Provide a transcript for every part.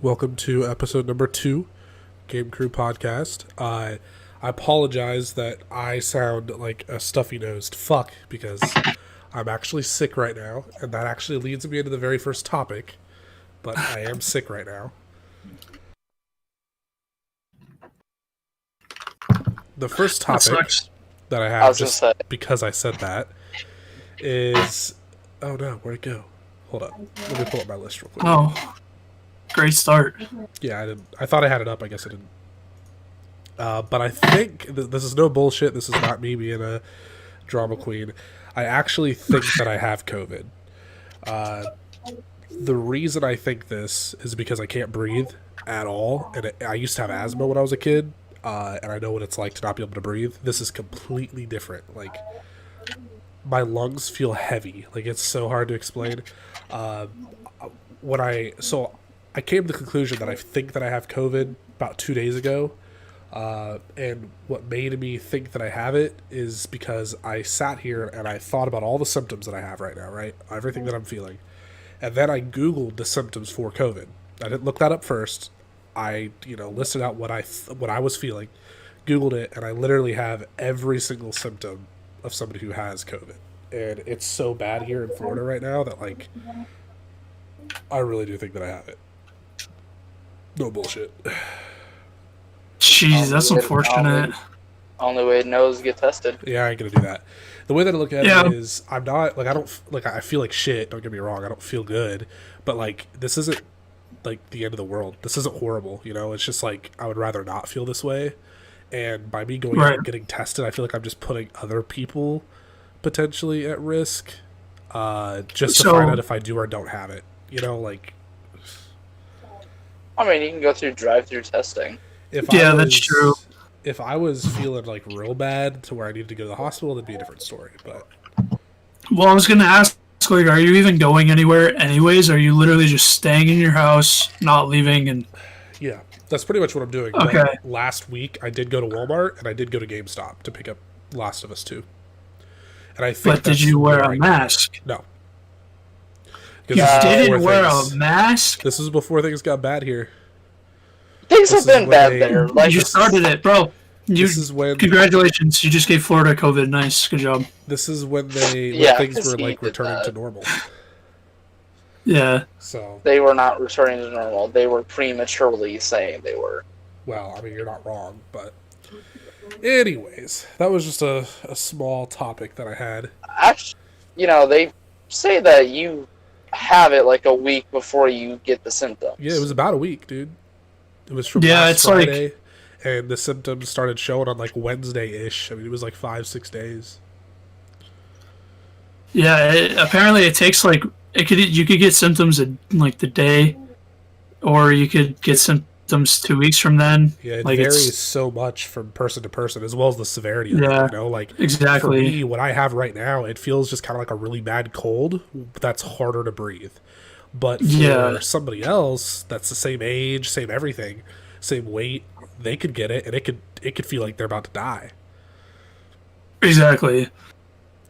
Welcome to episode number 2, Game Crew Podcast. I apologize that I sound like a stuffy-nosed fuck because I'm actually sick right now, and that actually leads me into the very first topic, but I am sick right now. The first topic that I have, just because I said that, is... Oh no, where'd it go? Hold up. Let me pull up my list real quick. Oh, great start. Yeah, I didn't. I thought I had it up. I guess I didn't. But I think this is no bullshit. This is not me being a drama queen. I actually think that I have COVID. The reason I think this is because I can't breathe at all, and I used to have asthma when I was a kid, and I know what it's like to not be able to breathe. This is completely different. Like, my lungs feel heavy. Like, it's so hard to explain. I came to the conclusion that I think that I have COVID about 2 days ago. And what made me think that I have it is because I sat here and I thought about all the symptoms that I have right now, right? Everything that I'm feeling. And then I Googled the symptoms for COVID. I didn't look that up first. I, listed out what I was feeling, Googled it, and I literally have every single symptom of somebody who has COVID. And it's so bad here in Florida right now that, like, I really do think that I have it. No bullshit. Jeez, that's unfortunate. Only way to know is to get tested. Yeah, I ain't gonna do that. The way that I look at it is, I'm not, like, I feel like shit, don't get me wrong, I don't feel good, but, like, this isn't, like, the end of the world. This isn't horrible, it's just, like, I would rather not feel this way, and by me going out and getting tested, I feel like I'm just putting other people potentially at risk, just to find out if I do or don't have it, I mean, you can go through drive-through testing. That's true. If I was feeling, like, real bad to where I needed to go to the hospital, that'd be a different story, but... Well, I was going to ask, like, are you even going anywhere anyways? Or are you literally just staying in your house, not leaving, and... Yeah, that's pretty much what I'm doing. Okay. But last week, I did go to Walmart, and I did go to GameStop to pick up Last of Us 2. And I think. But did you wear a mask? No. You didn't wear a mask? This was before things got bad here. Things have been bad there. Like, you started it, bro. This is when. Congratulations, you just gave Florida COVID. Nice, good job. This is when things were, like, returning to normal. Yeah. So they were not returning to normal. They were prematurely saying they were. Well, I mean, you're not wrong, but anyways, that was just a small topic that I had. Actually, they say that you have it like a week before you get the symptoms. Yeah, it was about a week, dude. It was from last Friday, and the symptoms started showing on, like, Wednesday-ish. I mean, it was like 5-6 days. Yeah, apparently it takes, like, you could get symptoms in, like, the day, or you could get symptoms 2 weeks from then. Yeah, it like, varies so much from person to person, as well as the severity of it, Like, exactly. For me, what I have right now, it feels just kind of like a really bad cold that's harder to breathe. But for somebody else that's the same age, same everything, same weight, they could get it, and it could feel like they're about to die. Exactly.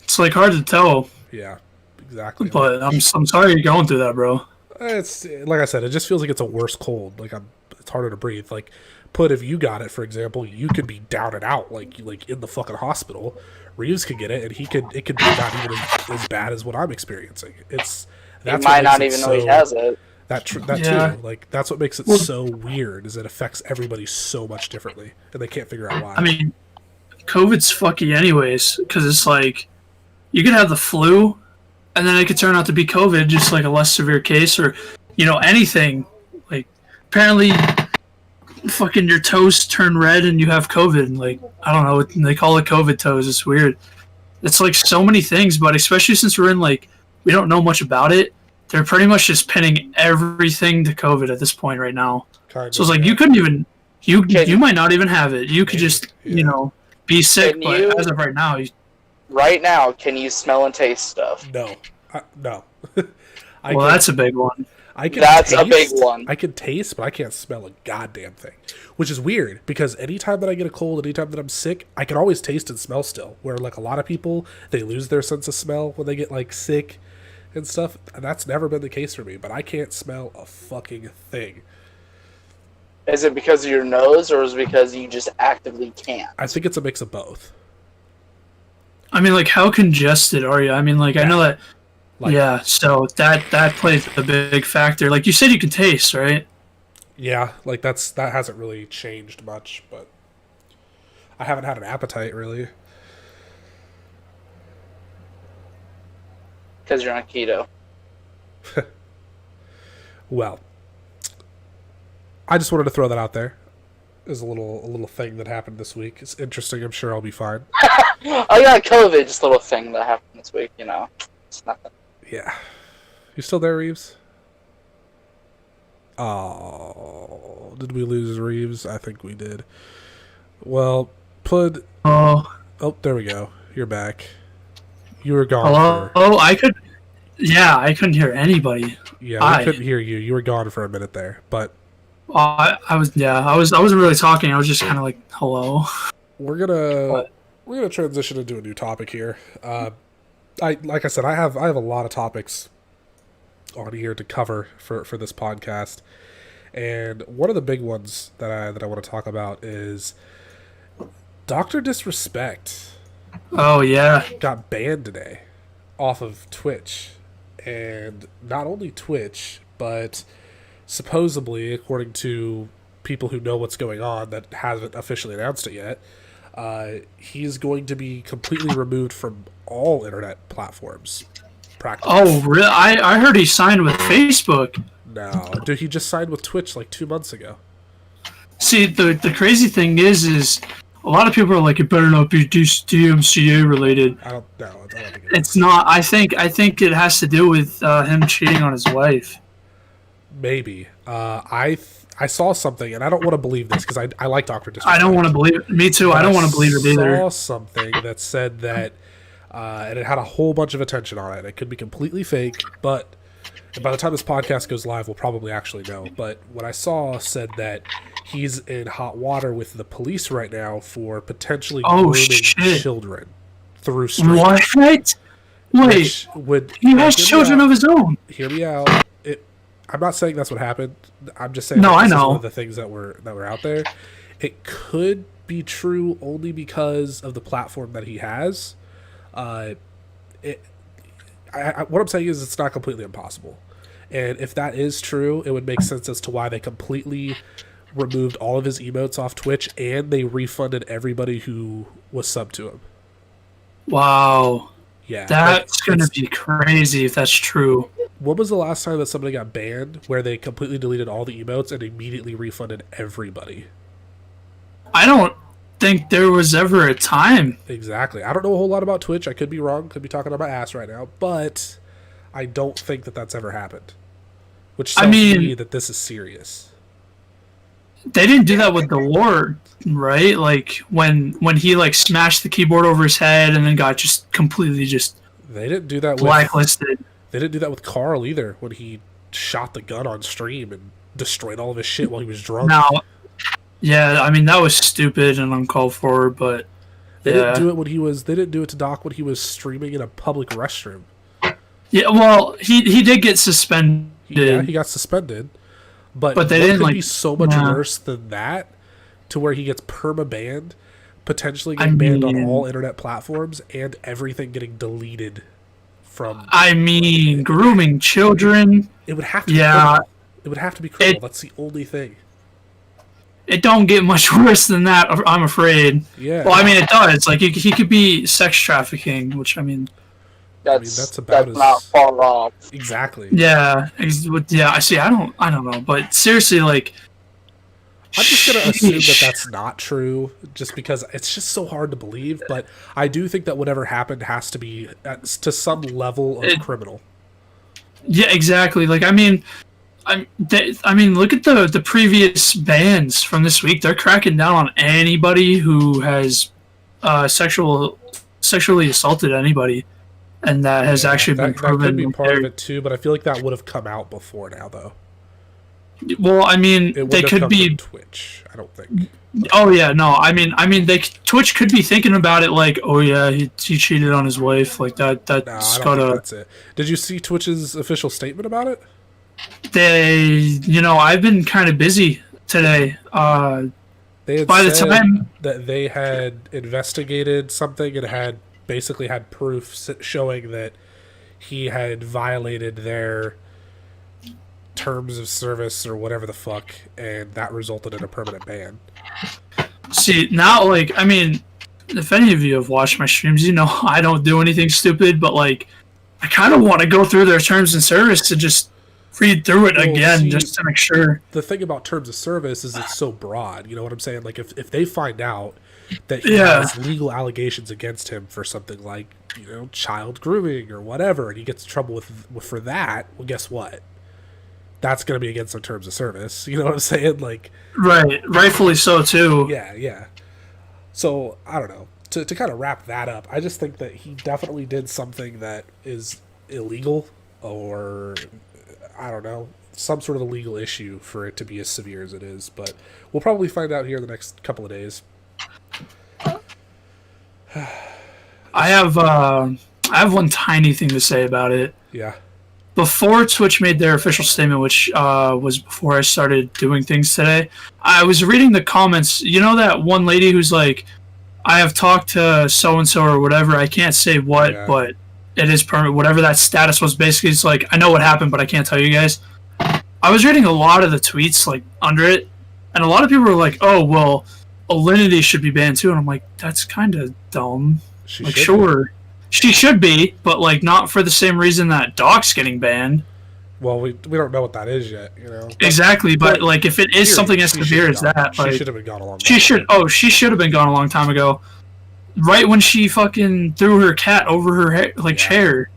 It's, like, hard to tell. Yeah, exactly. But I'm sorry you're going through that, bro. It's like I said, it just feels like it's a worse cold. Like, it's harder to breathe. Like, if you got it, for example, you could be down and out, like in the fucking hospital. Reeves could get it, and it could be not even as bad as what I'm experiencing. He might not even know he has it. That too. Like, that's what makes it so weird, is it affects everybody so much differently, and they can't figure out why. I mean, COVID's fucky anyways, because it's like, you could have the flu, and then it could turn out to be COVID, just like a less severe case, or, anything. Like, apparently, fucking your toes turn red and you have COVID. Like, I don't know, they call it COVID toes. It's weird. It's like so many things, but especially since we're in, like, we don't know much about it, they're pretty much just pinning everything to COVID at this point right now. So it's like, you couldn't even, you might not even have it. You could just, be sick, but as of right now, right now, can you smell and taste stuff? No. No. That's a big one. That's a big one. I can taste, but I can't smell a goddamn thing. Which is weird, because anytime that I get a cold, anytime that I'm sick, I can always taste and smell still. Where, like, a lot of people, they lose their sense of smell when they get, like, sick and stuff. And that's never been the case for me, but I can't smell a fucking thing. Is it because of your nose, or is it because you just actively can't? I think it's a mix of both. I mean, like, how congested are you? I mean, like, I know that. Like, yeah, so that plays a big factor. Like you said, you can taste, right? Yeah, like that hasn't really changed much, but I haven't had an appetite really. Because you're on keto. Well, I just wanted to throw that out there. As a little thing that happened this week. It's interesting. I'm sure I'll be fine. I got COVID, just a little thing that happened this week. You know, it's nothing. Yeah. You still there, Reeves? Oh, did we lose Reeves? I think we did. Well, Pud. Oh, there we go. You're back. You were gone. hello. I could. Yeah, I couldn't hear anybody. Yeah, I couldn't hear you. You were gone for a minute there, but. I wasn't really talking. I was just kind of like, hello. We're gonna transition into a new topic here. Like I said, I have a lot of topics on here to cover for this podcast, and one of the big ones that I want to talk about is Dr. Disrespect. Oh yeah, got banned today off of Twitch, and not only Twitch, but supposedly, according to people who know what's going on that haven't officially announced it yet, he's going to be completely removed from all internet platforms. Practically. Oh, really? I heard he signed with Facebook. No, dude, he just signed with Twitch like 2 months ago. See, the crazy thing is a lot of people are like, it better not be DMCA related. I don't think it's not. I think it has to do with him cheating on his wife. Maybe. I saw something, and I don't want to believe this because I like Dr. Disrespect. I don't want to believe it. Me too. I don't want to believe it either. I saw something that said that, and it had a whole bunch of attention on it. It could be completely fake, but by the time this podcast goes live, we'll probably actually know. But what I saw said that he's in hot water with the police right now for potentially grooming children through streams. What? Wait, he has children of his own. Hear me out. I'm not saying that's what happened. I'm just saying I know. Is one of the things that were out there. It could be true only because of the platform that he has. What I'm saying is it's not completely impossible. And if that is true, it would make sense as to why they completely removed all of his emotes off Twitch and they refunded everybody who was subbed to him. Wow. Yeah. That's going to be crazy if that's true. When was the last time that somebody got banned where they completely deleted all the emotes and immediately refunded everybody? I don't think there was ever a time. Exactly. I don't know a whole lot about Twitch. I could be wrong. Could be talking about my ass right now. But I don't think that that's ever happened. Which tells me that this is serious. They didn't do that with the Lord, right? Like when he like smashed the keyboard over his head and then got just completely just they didn't do that blacklisted. They didn't do that with Carl either when he shot the gun on stream and destroyed all of his shit while he was drunk. No. Yeah, I mean that was stupid and uncalled for, but they didn't do it when he was they didn't do it to Doc when he was streaming in a public restroom. Yeah, well, he did get suspended. Yeah, he got suspended. But they didn't could be so much worse than that to where he gets perma-banned, potentially getting banned on all internet platforms, and everything getting deleted from... grooming children... It would have to be criminal. It would have to be criminal. That's the only thing. It don't get much worse than that, I'm afraid. Yeah. Well, I mean, it does. Like, he could be sex trafficking, which, I mean... That's not far off. Exactly. Yeah. I see. I don't know, but seriously, like, I'm just gonna assume that that's not true, just because it's just so hard to believe. But I do think that whatever happened has to be to some level of criminal. Yeah, exactly. Like, I mean, look at the previous bans from this week. They're cracking down on anybody who has sexually assaulted anybody. And that has actually been proven. That could be part of it too, but I feel like that would have come out before now, though. Well, I mean, they could be Twitch. I don't think. Oh yeah, no. I mean, Twitch could be thinking about it like, oh yeah, he cheated on his wife, like that. No, I don't think that's it. Did you see Twitch's official statement about it? I've been kind of busy today. They had By the said time- that they had investigated something and had basically had proof showing that he had violated their terms of service or whatever the fuck, and that resulted in a permanent ban. See, now, like, I mean, if any of you have watched my streams, you know I don't do anything stupid, but, like, I kind of want to go through their terms of service to just read through it again, see, just to make sure. The thing about terms of service is it's so broad, you know what I'm saying? Like, if they find out that he has legal allegations against him for something like, you know, child grooming or whatever, and he gets in trouble for that, well, guess what? That's going to be against their terms of service. You know what I'm saying? Like, right, rightfully so too. Yeah. So I don't know. To kind of wrap that up, I just think that he definitely did something that is illegal, or I don't know, some sort of a legal issue for it to be as severe as it is. But we'll probably find out here in the next couple of days. I have one tiny thing to say about it. Yeah. Before Twitch made their official statement, which was before I started doing things today, I was reading the comments. You know that one lady who's like, I have talked to so-and-so or whatever, I can't say what, but it is permanent. Whatever that status was, basically, it's like, I know what happened, but I can't tell you guys. I was reading a lot of the tweets, like, under it, and a lot of people were like, oh, well, Alinity should be banned too, and I'm like, that's kind of dumb. Like, sure. She should be, but, like, not for the same reason that Doc's getting banned. Well, we don't know what that is yet, you know. Exactly, but like, if it is something as severe as that, like, she should have been gone a long time ago. She should have been gone a long time ago. Right when she fucking threw her cat over her chair.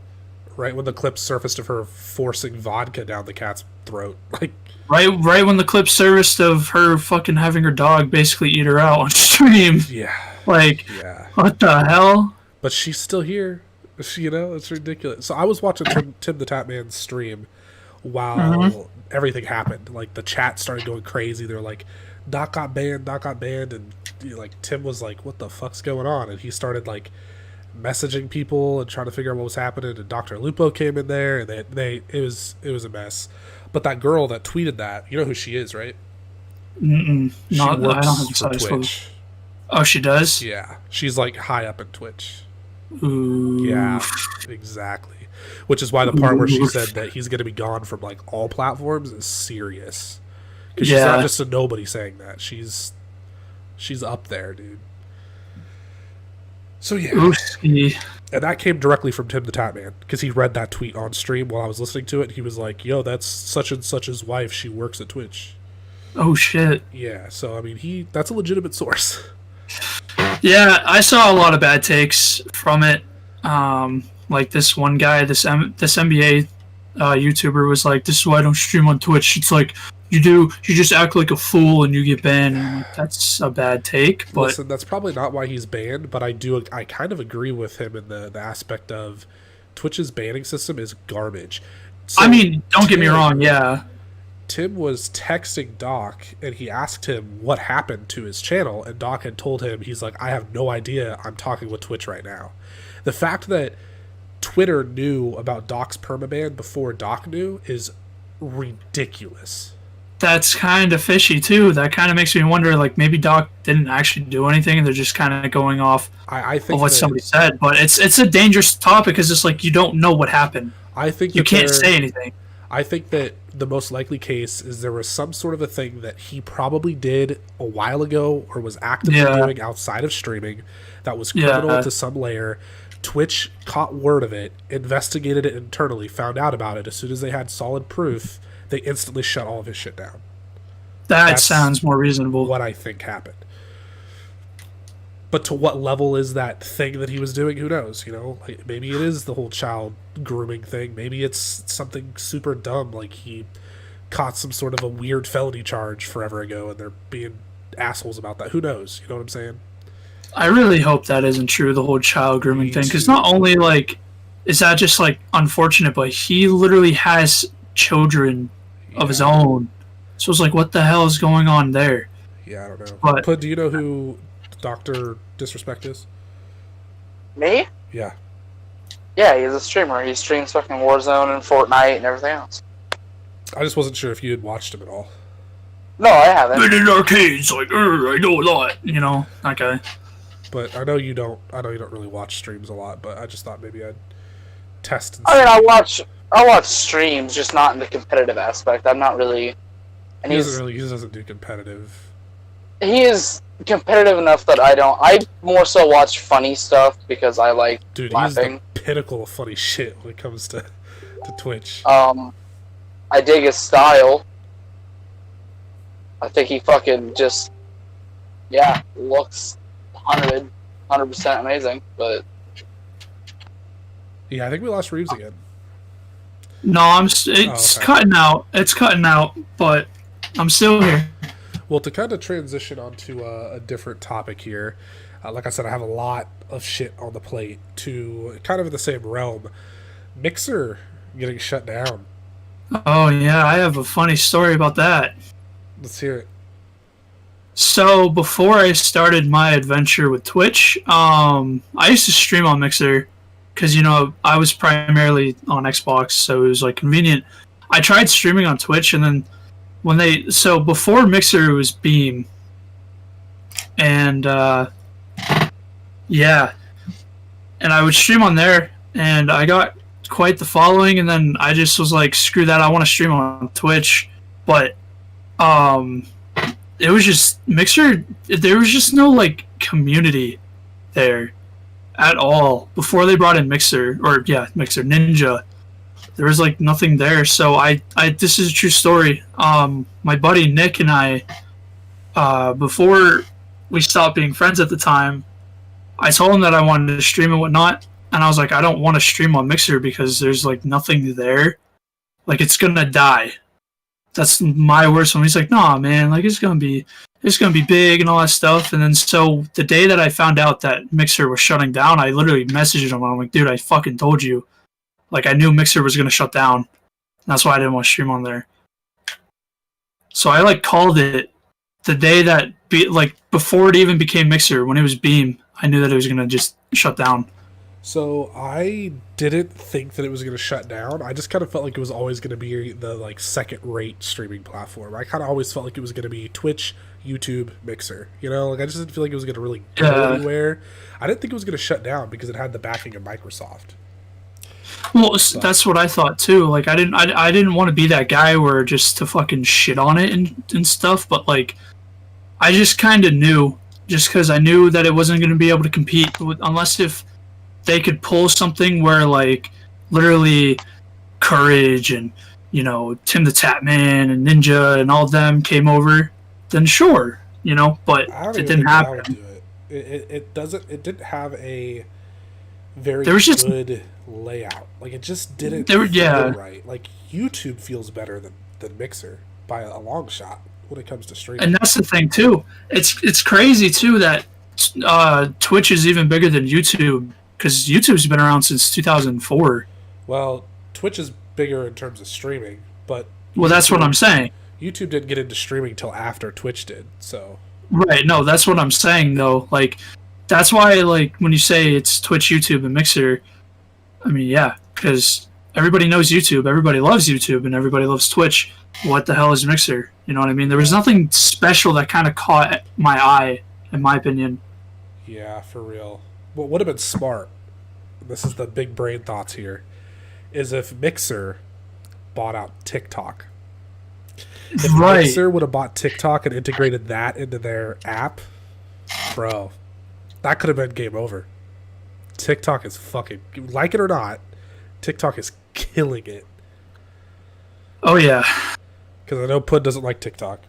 Right when the clip surfaced of her forcing vodka down the cat's throat. Like, right when the clip surfaced of her fucking having her dog basically eat her out on stream. Yeah. Like, what the hell? But she's still here. You know, it's ridiculous. So I was watching Tim the Tatman's stream while everything happened. Like, the chat started going crazy. They're like, Doc got banned, and you know, like, Tim was like, what the fuck's going on? And he started like messaging people and trying to figure out what was happening. And Dr. Lupo came in there, and it was a mess. But that girl that tweeted that, you know who she is, right? I don't works have for Twitch. Oh, she does? Yeah, she's like high up in Twitch. Ooh. Yeah, exactly. Which is why the part where she said that he's going to be gone from like all platforms is serious. Because she's not just a nobody saying that. She's up there, dude. So yeah. Oopsie. And that came directly from Tim the Tatman, because he read that tweet on stream while I was listening to it. And he was like, yo, that's such and such's wife. She works at Twitch. Oh, shit. Yeah, so I mean, that's a legitimate source. Yeah, I saw a lot of bad takes from it. Like this one guy, this NBA YouTuber was like, "This is why I don't stream on Twitch. It's like you just act like a fool and you get banned." And I'm like, that's a bad take. But listen, that's probably not why he's banned. But I kind of agree with him in the aspect of Twitch's banning system is garbage. So I mean, don't get me wrong. Yeah. Tim was texting Doc, and he asked him what happened to his channel, and Doc had told him, he's like, I have no idea, I'm talking with Twitch right now. The fact that Twitter knew about Doc's permaban before Doc knew is ridiculous. That's kind of fishy, too. That kind of makes me wonder, like, maybe Doc didn't actually do anything, and they're just kind of going off I think of what somebody said. But it's a dangerous topic, because it's like, you don't know what happened. I think you can't say anything. I think that the most likely case is there was some sort of a thing that he probably did a while ago or was actively doing outside of streaming that was criminal to some layer. Twitch caught word of it, investigated it internally, found out about it. As soon as they had solid proof, they instantly shut all of his shit down. That sounds more reasonable. What I think happened. But to what level is that thing that he was doing? Who knows? You know, like, maybe it is the whole child grooming thing. Maybe it's something super dumb, like he caught some sort of a weird felony charge forever ago, and they're being assholes about that. Who knows? You know what I'm saying? I really hope that isn't true, the whole child grooming thing, because not only like is that just like unfortunate, but he literally has children of his own. So it's like, what the hell is going on there? Yeah, I don't know. But do you know who Dr. Disrespect is? Me? Yeah. Yeah, he's a streamer. He streams fucking Warzone and Fortnite and everything else. I just wasn't sure if you had watched him at all. No, I haven't. Been in arcades, like, I know a lot, you know, that guy. But I know you don't really watch streams a lot, but I just thought maybe I'd test and I mean, see. I watch streams, just not in the competitive aspect. I'm not really. And He doesn't do competitive. he is competitive enough that I don't. I more so watch funny stuff because I like Dude, laughing. he's the pinnacle of funny shit when it comes to Twitch. I dig his style. I think he fucking just, looks 100% amazing. But Yeah, I think we lost Reeves again. No, it's cutting out. It's cutting out, but I'm still here. Well, to kind of transition onto a different topic here, like I said, I have a lot of shit on the plate to kind of in the same realm. Mixer getting shut down. Oh yeah, I have a funny story about that. Let's hear it. So before I started my adventure with Twitch, I used to stream on Mixer because I was primarily on Xbox, so it was like convenient. I tried streaming on Twitch, and then before Mixer it was Beam, and and I would stream on there, and I got quite the following, and then I just was like, screw that, I want to stream on Twitch, but it was just Mixer. There was just no like community there at all before they brought in Mixer Mixer Ninja. There was like nothing there. So I this is a true story. My buddy Nick and I, before we stopped being friends at the time, I told him that I wanted to stream and whatnot, and I was like, I don't want to stream on Mixer because there's like nothing there. Like it's gonna die. That's my worst one. He's like, nah, man, like it's gonna be big and all that stuff. And then so the day that I found out that Mixer was shutting down, I literally messaged him. I'm like, dude, I fucking told you. Like I knew Mixer was gonna shut down. That's why I didn't want to stream on there. So I like called it the day that before it even became Mixer, when it was Beam, I knew that it was gonna just shut down. So I didn't think that it was going to shut down. I just kind of felt like it was always going to be the like second-rate streaming platform. I kind of always felt like it was going to be Twitch, YouTube, Mixer. Like I just didn't feel like it was going to really go anywhere. I didn't think it was going to shut down because it had the backing of Microsoft. Well, that's what I thought too. Like I didn't want to be that guy where just to fucking shit on it and stuff. But like, I just kind of knew, just because I knew that it wasn't going to be able to compete unless if they could pull something where like literally Courage and Tim the Tatman and Ninja and all of them came over, then sure, but it didn't happen. It didn't have a very good layout. Like it just didn't feel right. Like YouTube feels better than Mixer by a long shot when it comes to streaming. And that's the thing too. It's crazy too that Twitch is even bigger than YouTube. Because YouTube's been around since 2004. Well, Twitch is bigger in terms of streaming, but... Well, that's what I'm saying. YouTube didn't get into streaming till after Twitch did, so... Right, no, that's what I'm saying, though. Like, that's why, like, when you say it's Twitch, YouTube, and Mixer, I mean, yeah, because everybody knows YouTube, everybody loves YouTube, and everybody loves Twitch. What the hell is Mixer? You know what I mean? There was nothing special that kind of caught my eye, in my opinion. Yeah, for real. What would have been smart, this is the big brain thoughts here, is if Mixer bought out TikTok. If Mixer would have bought TikTok and integrated that into their app, bro, that could have been game over. TikTok is fucking, like it or not, TikTok is killing it. Oh, yeah. Because I know Pud doesn't like TikTok.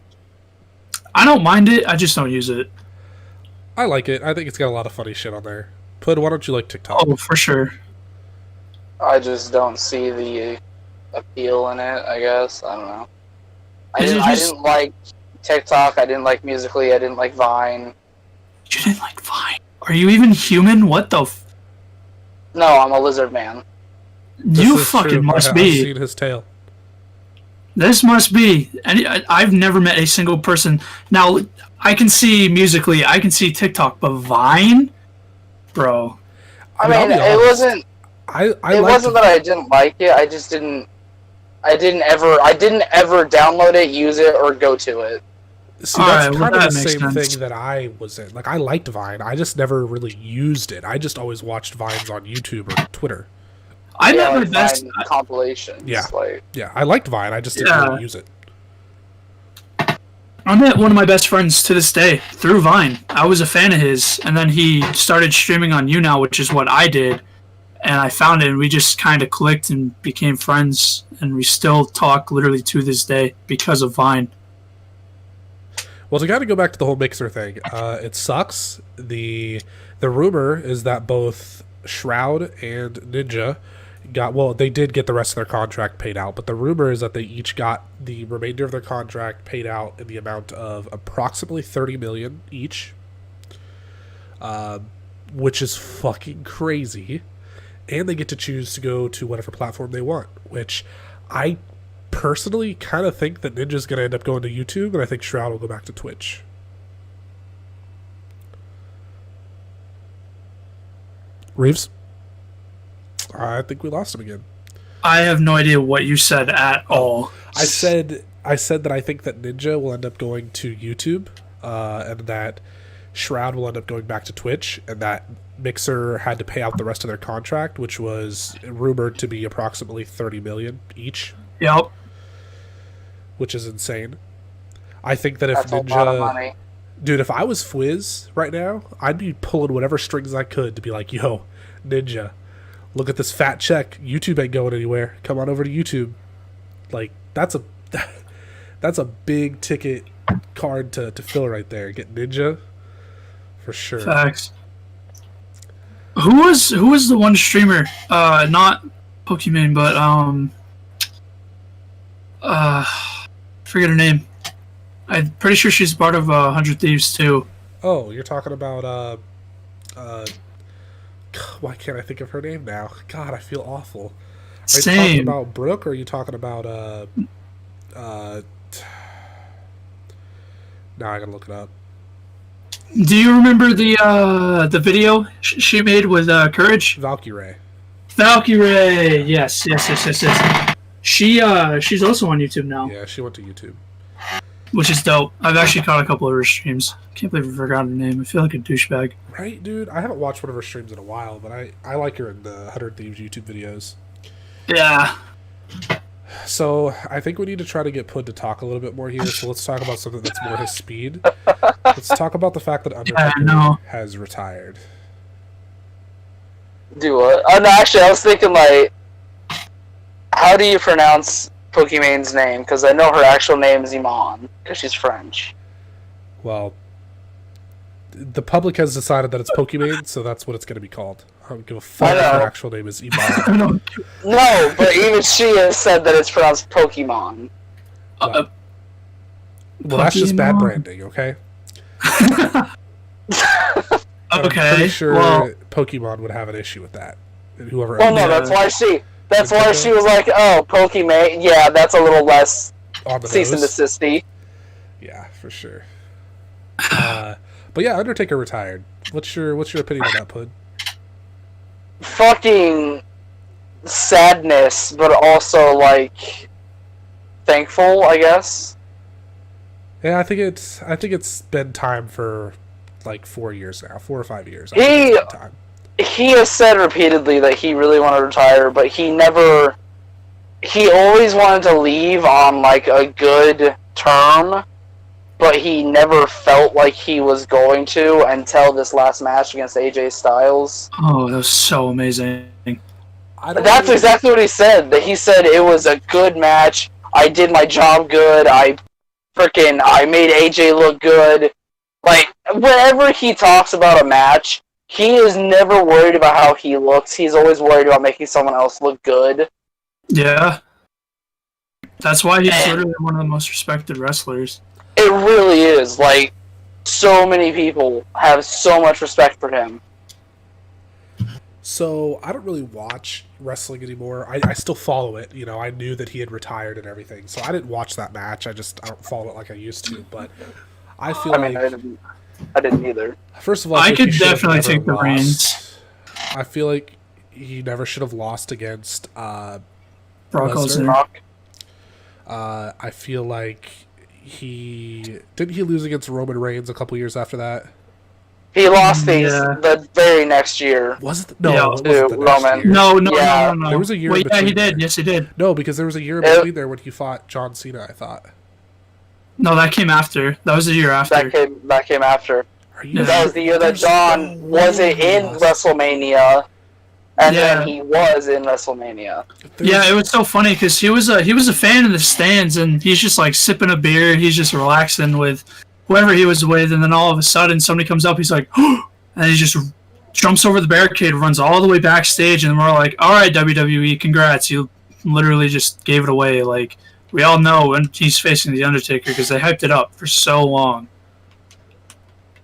I don't mind it, I just don't use it. I like it. I think it's got a lot of funny shit on there. Pud, why don't you like TikTok? Oh, for sure. I just don't see the appeal in it, I guess. I don't know. I didn't like TikTok. I didn't like Musical.ly. I didn't like Vine. You didn't like Vine? Are you even human? What the No, I'm a lizard man. You fucking must be. I've seen his tail. This must be. I've never met a single person. Now, I can see Musical.ly, I can see TikTok, but Vine? Bro. I mean, it wasn't... It wasn't that I didn't like it, I didn't ever download it, use it, or go to it. See, that's kind of the same thing that I was in. Like, I liked Vine. I just never really used it. I just always watched Vines on YouTube or Twitter. I met my best compilations. Yeah, like, yeah. I liked Vine. I just didn't really use it. I met one of my best friends to this day through Vine. I was a fan of his, and then he started streaming on YouNow, which is what I did. And I found it, and we just kind of clicked and became friends, and we still talk literally to this day because of Vine. Well, to kind of go back to the whole Mixer thing, it sucks. The rumor is that both Shroud and Ninja they did get the rest of their contract paid out, but the rumor is that they each got the remainder of their contract paid out in the amount of approximately $30 million each, which is fucking crazy. And they get to choose to go to whatever platform they want, which I personally kind of think that Ninja's going to end up going to YouTube, and I think Shroud will go back to Twitch. Reeves? I think we lost him again. I have no idea what you said at all. I said that I think that Ninja will end up going to YouTube, and that Shroud will end up going back to Twitch, and that Mixer had to pay out the rest of their contract, which was rumored to be approximately $30 million each. Yep. Which is insane. I think that if that's Ninja, a lot of money. Dude, if I was Fwiz right now, I'd be pulling whatever strings I could to be like, yo, Ninja, look at this fat check. YouTube ain't going anywhere. Come on over to YouTube. Like, that's a big ticket card to fill right there. Get Ninja for sure. Facts. Who was the one streamer? Not Pokemon, but forget her name. I'm pretty sure she's part of 100 Thieves too. Oh, you're talking about why can't I think of her name now? God, I feel awful. Are you talking about Brooke, or are you talking about now I gotta look it up. Do you remember the video she made with Courage? Valkyrie. Valkyrie, yes. She's also on YouTube now. Yeah, she went to YouTube, which is dope. I've actually caught a couple of her streams. Can't believe I forgot her name. I feel like a douchebag. Right, dude? I haven't watched one of her streams in a while, but I like her in the 100 Thieves YouTube videos. Yeah. So, I think we need to try to get Pud to talk a little bit more here, so let's talk about something that's more his speed. Let's talk about the fact that Undertaker has retired. Do what? Oh, no, actually, I was thinking, like, how do you pronounce Pokemon's name? Because I know her actual name is Iman, because she's French. Well, the public has decided that it's Pokemon, so that's what it's going to be called. I don't give a fuck if her actual name is Iman. No, but even she has said that it's pronounced Pokemon. Well, that's just bad branding, okay? I'm pretty sure Pokemon would have an issue with that. Whoever. Well, no, that's why she was like, "Oh, Pokemon, yeah, that's a little less cease and desisty." Yeah, for sure. But yeah, Undertaker retired. What's your opinion on that, Pud? Fucking sadness, but also like thankful, I guess. Yeah, I think it's been time for like 4 years now, 4 or 5 years. He has said repeatedly that he really wanted to retire, but he always wanted to leave on like a good term, but he never felt like he was going to until this last match against AJ Styles. Oh, that was so amazing. That's exactly what he said. That he said it was a good match. I did my job good. I made AJ look good. Like, whenever he talks about a match, he is never worried about how he looks. He's always worried about making someone else look good. Yeah. That's why he's literally one of the most respected wrestlers. It really is. Like, so many people have so much respect for him. So, I don't really watch wrestling anymore. I still follow it. You know, I knew that he had retired and everything. So, I didn't watch that match. I don't follow it like I used to. But I feel I didn't either. First of all, I could definitely take the reins. I feel like he never should have lost against Brock Lesnar. I feel like he didn't he lose against Roman Reigns a couple years after that? He lost the very next year. Was it? No, Yeah, it wasn't the next Roman. year. No. There was a year. Wait, in yeah, between he did. there. Yes, he did. No, because there was a year in between there when he fought John Cena. I thought. No, that came after. That was the year after. That came after. Are you That was the year that John wasn't in WrestleMania, and then he was in WrestleMania. Yeah, it was so funny because he was a fan in the stands, and he's just like sipping a beer. He's just relaxing with whoever he was with, and then all of a sudden somebody comes up. He's like, and he just jumps over the barricade, runs all the way backstage, and we're like, all right, WWE, congrats. You literally just gave it away. Like, we all know when he's facing The Undertaker because they hyped it up for so long.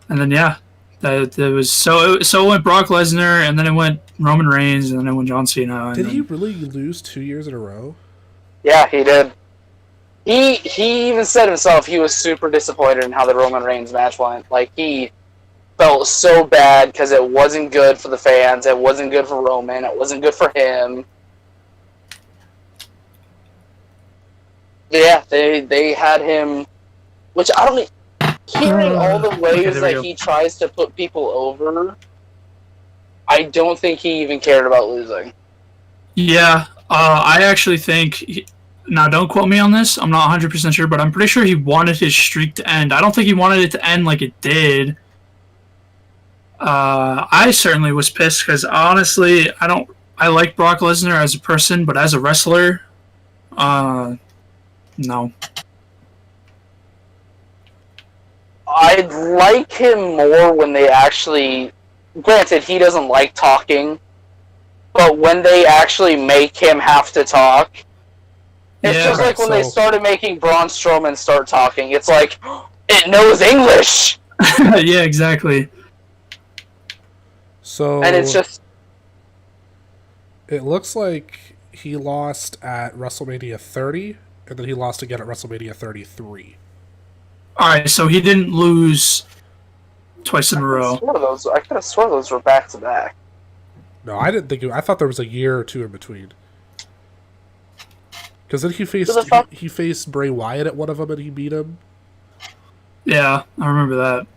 And then, yeah, it was so it went Brock Lesnar, and then it went Roman Reigns, and then it went John Cena. Did he really lose 2 years in a row? Yeah, he did. He even said himself he was super disappointed in how the Roman Reigns match went. Like, he felt so bad because it wasn't good for the fans, it wasn't good for Roman, it wasn't good for him. Yeah, they had him, which I don't. Hearing all the ways that he tries to put people over, I don't think he even cared about losing. Yeah, I actually think. Now, don't quote me on this. I'm not 100% sure, but I'm pretty sure he wanted his streak to end. I don't think he wanted it to end like it did. I certainly was pissed because honestly, I like Brock Lesnar as a person, but as a wrestler, no. I'd like him more when they actually... Granted, he doesn't like talking, but when they actually make him have to talk, it's just like when they started making Braun Strowman start talking. It's like, it knows English! Yeah, exactly. So... And it's just... It looks like he lost at WrestleMania 30, and then he lost again at WrestleMania 33. Alright, so he didn't lose twice in a row. I could have sworn those were back to back. No, I didn't think. I thought there was a year or two in between. Because then he faced Bray Wyatt at one of them and he beat him. Yeah, I remember that.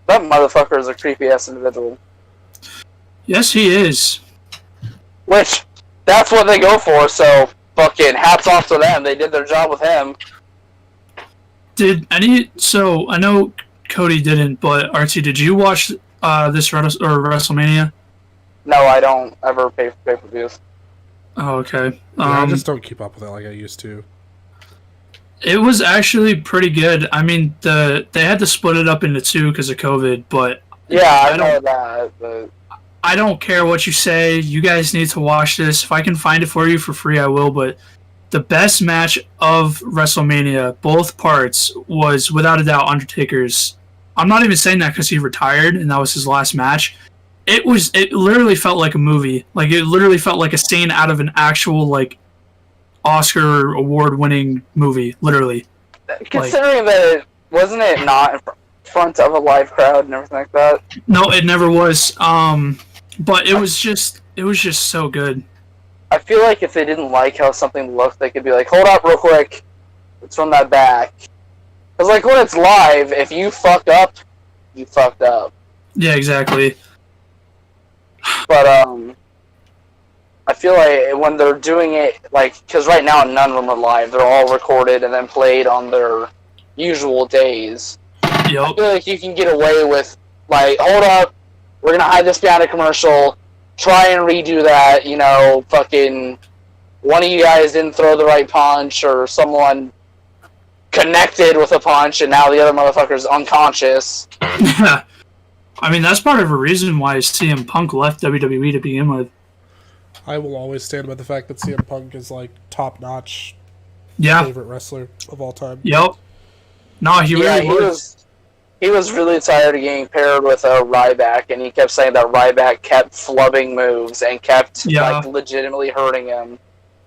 That motherfucker is a creepy ass individual. Yes, he is. Which, that's what they go for, so fucking hats off to them. They did their job with him. So, I know Cody didn't, but RT, did you watch this WrestleMania? No, I don't ever pay for pay-per-views. Oh, okay. Yeah, I just don't keep up with it like I used to. It was actually pretty good. I mean, they had to split it up into two because of COVID, but... Yeah, I know that, but... I don't care what you say. You guys need to watch this. If I can find it for you for free, I will, but the best match of WrestleMania, both parts, was without a doubt Undertaker's. I'm not even saying that because he retired and that was his last match. It literally felt like a movie. Like, it literally felt like a scene out of an actual, like, Oscar award-winning movie, literally. Considering that, wasn't it not in front of a live crowd and everything like that? No, it never was. But it was just so good. I feel like if they didn't like how something looked, they could be like, hold up real quick, let's run that back. Because, like, when it's live, if you fucked up, you fucked up. Yeah, exactly. But, I feel like when they're doing it, like, because right now none of them are live, they're all recorded and then played on their usual days. Yep. I feel like you can get away with, like, hold up, we're gonna hide this behind a commercial, try and redo that, you know, fucking, one of you guys didn't throw the right punch, or someone connected with a punch, and now the other motherfucker's unconscious. Yeah. I mean, that's part of a reason why CM Punk left WWE to begin with. I will always stand by the fact that CM Punk is, like, top-notch favorite wrestler of all time. Yep. No, he really was. He was really tired of getting paired with Ryback, and he kept saying that Ryback kept flubbing moves and kept like legitimately hurting him.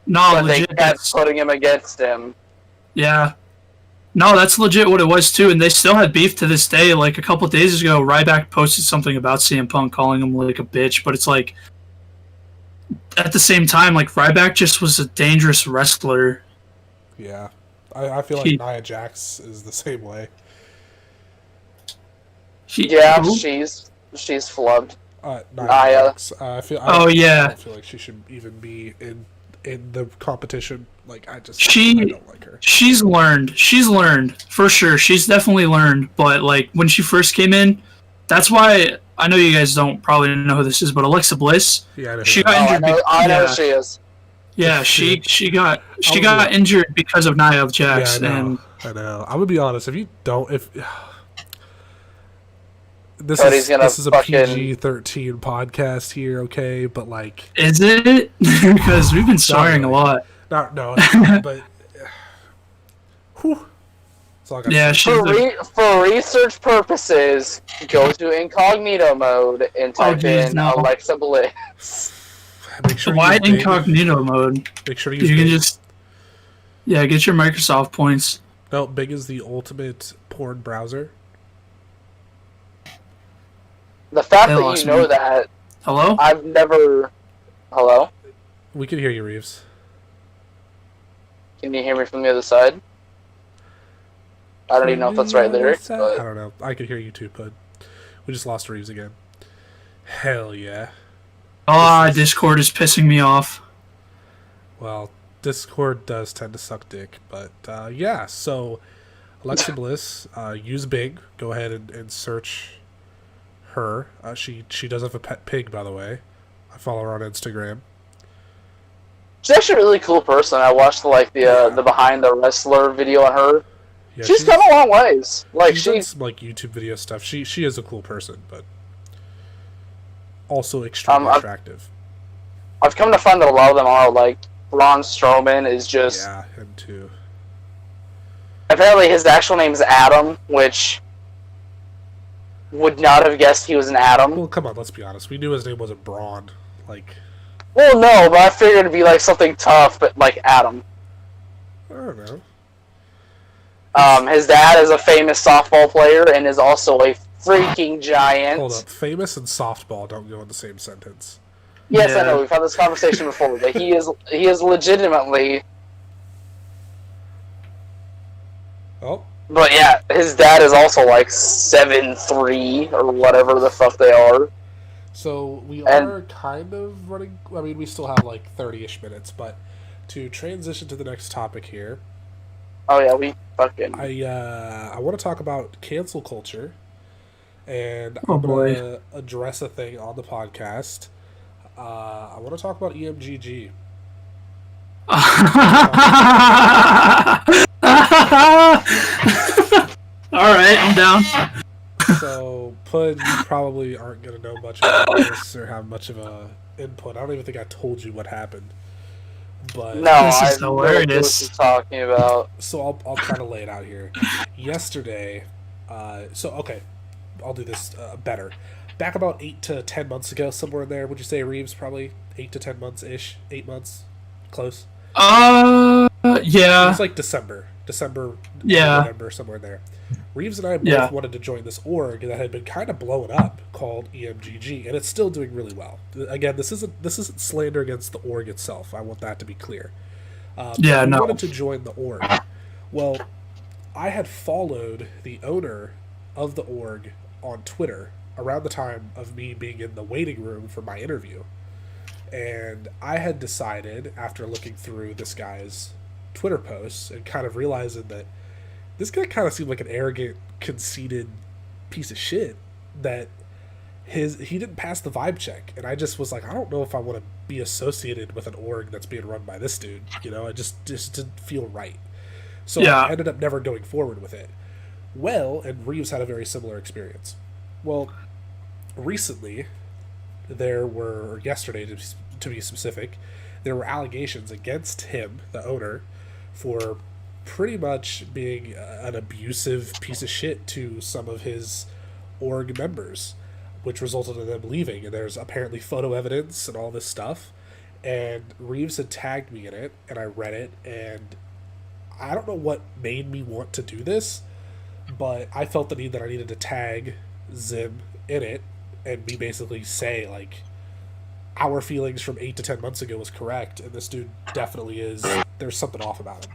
No, but legit, they kept putting him against him. Yeah. No, that's legit what it was too, and they still had beef to this day. Like a couple of days ago, Ryback posted something about CM Punk calling him like a bitch, but it's like at the same time, like Ryback just was a dangerous wrestler. Yeah, I feel like Nia Jax is the same way. Yeah, she's flubbed. Nia Jax. I don't feel like she should even be in the competition. Like I don't like her. She's learned for sure. She's definitely learned. But like when she first came in, that's why I know you guys don't probably know who this is, but Alexa Bliss. Yeah, I know she got injured. I know who she is. Yeah, she got injured because of Nia Jax. Yeah, and I know. I'm gonna be honest. If this is a PG-13 podcast here, okay? But like, is it? Because we've been swearing a lot. No, but whew. Yeah, for research purposes, go to incognito mode and type in Alexa Bliss. Make sure why incognito mode? Make sure you can just get your Microsoft points. No, Bing is the ultimate porn browser. The fact that you know that. Hello? I've never. Hello? We can hear you, Reeves. Can you hear me from the other side? I don't even know if that's right there. I don't know. I could hear you too, Pud. We just lost Reeves again. Hell yeah. Discord is pissing me off. Well, Discord does tend to suck dick, but yeah. So, Alexa Bliss, use Bing. Go ahead and search her. She does have a pet pig, by the way. I follow her on Instagram. She's actually a really cool person. I watched the behind the wrestler video on her. Yeah, she's come a long ways. Like she's done some like YouTube video stuff. She is a cool person, but also extremely attractive. I've come to find that a lot of them are like Braun Strowman is just him too. Apparently, his actual name is Adam, which would not have guessed he was an Adam. Well, come on, let's be honest. We knew his name wasn't Braun. Like, well, no, but I figured it'd be like something tough, but like Adam. I don't know. His dad is a famous softball player and is also a freaking giant. Hold up, famous and softball don't go in the same sentence. Yes, I know. We've had this conversation before, but he is legitimately. Oh. But yeah, his dad is also like 7'3" or whatever the fuck they are. So we are kind of running. I mean, we still have like 30-ish minutes, but to transition to the next topic here. Oh yeah, we fucking. I want to talk about cancel culture, and I'm going to address a thing on the podcast. I want to talk about EMGG. Alright, I'm down. So, Pud, you probably aren't going to know much about this or have much of a input. I don't even think I told you what happened. But no, this is hilarious. Know what you're talking about. So I'll try to lay it out here. Yesterday, okay, I'll do this better. Back about 8 to 10 months ago, somewhere in there, would you say, Reeves? Probably 8 to 10 months-ish? 8 months? Close? Yeah. It was like December, yeah. November, somewhere in there. Reeves and I both wanted to join this org that had been kind of blowing up called EMGG, and it's still doing really well. Again, this isn't slander against the org itself. I want that to be clear. We wanted to join the org. Well, I had followed the owner of the org on Twitter around the time of me being in the waiting room for my interview. And I had decided, after looking through this guy's Twitter posts and kind of realizing that this guy kind of seemed like an arrogant, conceited piece of shit, that he didn't pass the vibe check. And I just was like, I don't know if I want to be associated with an org that's being run by this dude. You know, it just didn't feel right. So I ended up never going forward with it. Well, and Reeves had a very similar experience. Well, recently, yesterday to be specific, there were allegations against him, the owner, for pretty much being an abusive piece of shit to some of his org members, which resulted in them leaving. And there's apparently photo evidence and all this stuff. And Reeves had tagged me in it, and I read it, and I don't know what made me want to do this, but I felt the need that I needed to tag Zim in it, and me basically say, like, our feelings from 8 to 10 months ago was correct, and this dude definitely is. There's something off about him.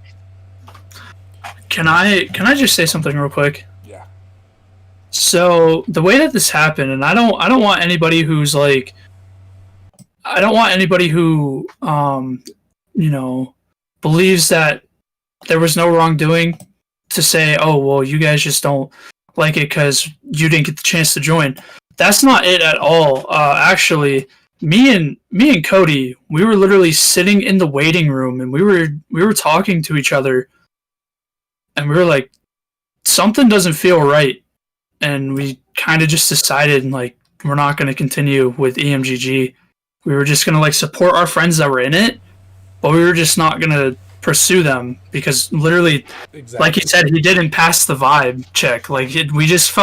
Can I just say something real quick? Yeah. So the way that this happened, and I don't want anybody who's like, I don't want anybody who believes that there was no wrongdoing to say, oh well, you guys just don't like it because you didn't get the chance to join. That's not it at all. Actually, me and Cody, we were literally sitting in the waiting room, and we were talking to each other, and we were like, something doesn't feel right, and we kind of just decided like we're not going to continue with EMGG. We were just going to like support our friends that were in it, but we were just not going to pursue them because literally, like he said, he didn't pass the vibe check. Like we just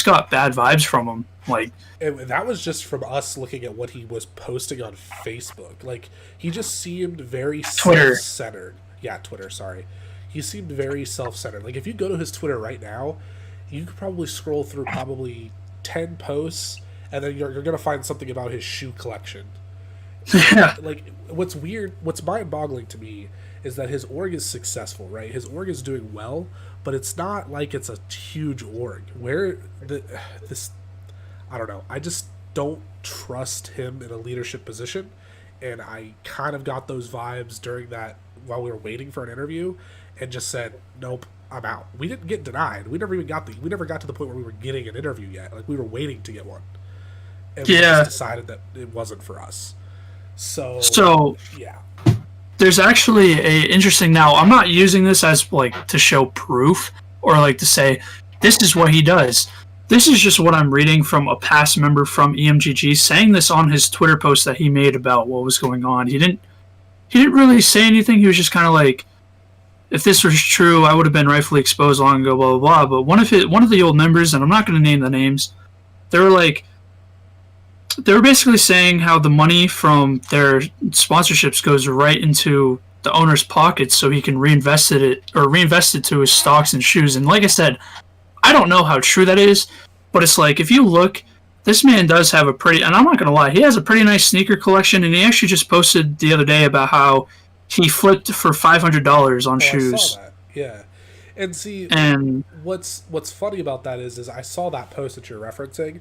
got bad vibes from him. Like that was just from us looking at what he was posting on Facebook. Like he just seemed very self-centered. Yeah, Twitter. Sorry, he seemed very self-centered. Like if you go to his Twitter right now, you could probably scroll through probably 10 posts, and then you're gonna find something about his shoe collection. Yeah. Like what's weird, what's mind-boggling to me is that his org is successful, right? His org is doing well, but it's not like it's a huge org. I don't know. I just don't trust him in a leadership position, and I kind of got those vibes during that while we were waiting for an interview, and just said, nope, I'm out. We didn't get denied. We never got to the point where we were getting an interview yet. Like we were waiting to get one, and we just decided that it wasn't for us. So yeah. There's actually a interesting. Now, I'm not using this as like to show proof or like to say this is what he does. This is just what I'm reading from a past member from EMGG saying this on his Twitter post that he made about what was going on. He didn't really say anything. He was just kind of like, if this was true, I would have been rightfully exposed long ago, blah blah blah. But one of the old members, and I'm not going to name the names, they were basically saying how the money from their sponsorships goes right into the owner's pockets so he can reinvest it to his stocks and shoes. And like I said, I don't know how true that is, but it's like, if you look, this man does have a pretty, and I'm not going to lie, he has a pretty nice sneaker collection, and he actually just posted the other day about how he flipped for $500 on shoes. I saw that. Yeah. And what's funny about that is I saw that post that you're referencing,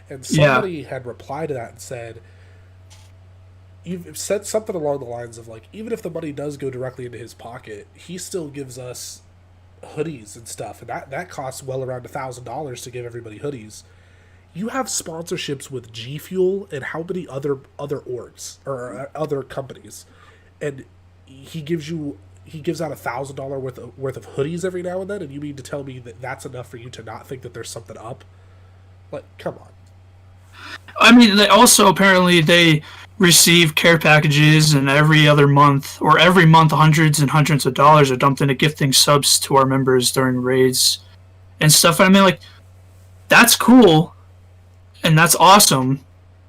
and somebody had replied to that and said, you've said something along the lines of like, even if the money does go directly into his pocket, he still gives us hoodies and stuff, and that costs well around $1,000 to give everybody hoodies. You have sponsorships with G Fuel and how many other orgs or other companies, and he gives out $1,000 worth of hoodies every now and then, and you mean to tell me that that's enough for you to not think that there's something up? Like, come on. I mean, they also apparently they receive care packages, and every month hundreds and hundreds of dollars are dumped into gifting subs to our members during raids and stuff. I mean, like, that's cool and that's awesome,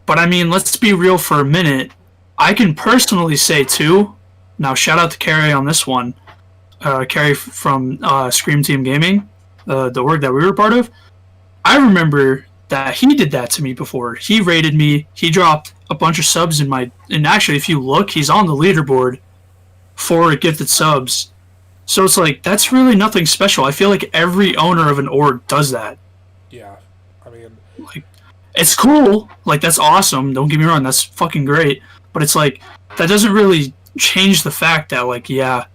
but I mean, let's be real for a minute. I can personally say too, now shout out to Carrie on this one, Carrie from Scream Team Gaming, the org that we were part of. I remember that he did that to me before. He rated me. He dropped a bunch of subs and actually, if you look, he's on the leaderboard for gifted subs. So it's like, that's really nothing special. I feel like every owner of an org does that. Yeah, I mean, like, it's cool. Like, that's awesome. Don't get me wrong. That's fucking great. But it's like, that doesn't really change the fact that, like, yeah,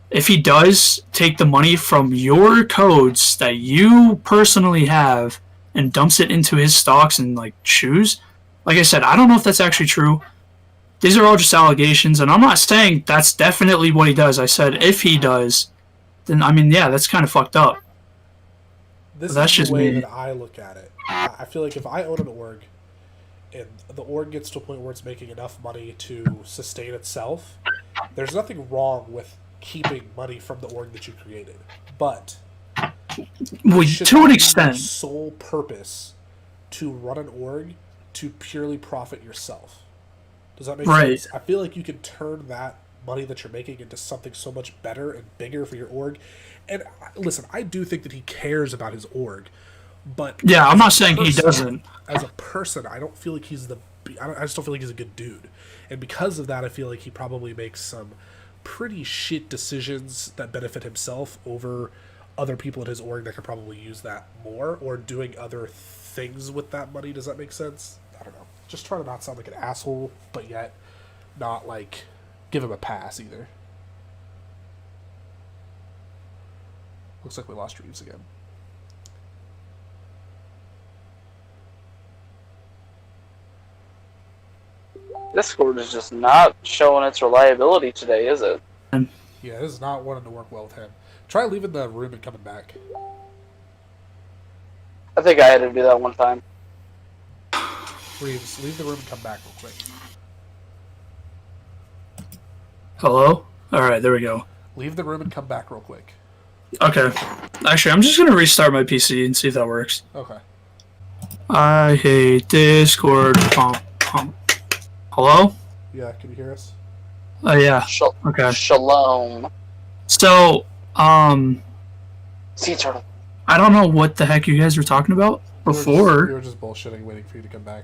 if he does take the money from your codes that you personally have and dumps it into his stocks and like shoes, like I said, I don't know if that's actually true. These are all just allegations, and I'm not saying that's definitely what he does. I said if he does, then I mean, yeah, that's kind of fucked up. That's just the way that I look at it. I feel like if I own an org and the org gets to a point where it's making enough money to sustain itself, there's nothing wrong with keeping money from the org that you created. But to an extent, sole purpose to run an org to purely profit yourself. Does that make sense? I feel like you can turn that money that you're making into something so much better and bigger for your org. And listen, I do think that he cares about his org, but yeah, I'm not saying he doesn't. As a person, I don't feel like he's the I just don't feel like he's a good dude. And because of that, I feel like he probably makes some pretty shit decisions that benefit himself over other people in his org that could probably use that more, or doing other things with that money. Does that make sense? I don't know. Just trying to not sound like an asshole, but yet not like give him a pass either. Looks like we lost Reeves again. Discord is just not showing its reliability today, is it? Yeah, this is not wanting to work well with him. Try leaving the room and coming back. I think I had to do that one time. Reeves, leave the room and come back real quick. Hello? Alright, there we go. Leave the room and come back real quick. Okay. Actually, I'm just gonna restart my PC and see if that works. Okay. I hate Discord. Pump, pump. Hello? Yeah, can you hear us? Oh, yeah. Okay. Shalom. So, Sea turtle. I don't know what the heck you guys were talking about before. We were just bullshitting, waiting for you to come back.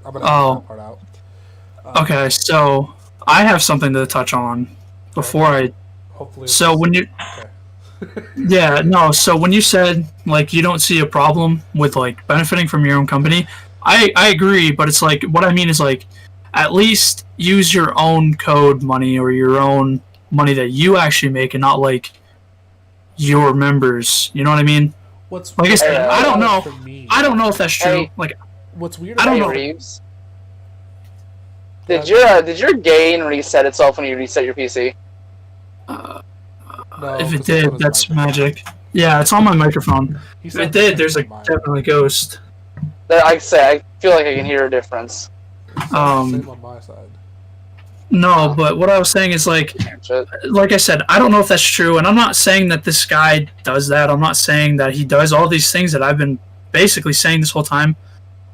I'm gonna edit that part out. Okay, so I have something to touch on before Hopefully. So when you, Okay. yeah, no. So when you said like you don't see a problem with like benefiting from your own company, I agree. But it's like what I mean is like at least use your own code money or your own money that you actually make and not like your members. You know what I mean? What's Like I said, I don't know. for me- I don't know if that's true. Hey. Like What's weird? I don't about- know. Reeves. Did your gain reset itself when you reset your PC? No, if 'cause it it's did, on his that's microphone. magic. Yeah, it's on my microphone. He If said it did, there's it's a mine. definitely ghost. I feel like I can hear a difference. It's the same on my side. No, but what I was saying is like I said, I don't know if that's true, and I'm not saying that this guy does that. I'm not saying that he does all these things that I've been basically saying this whole time.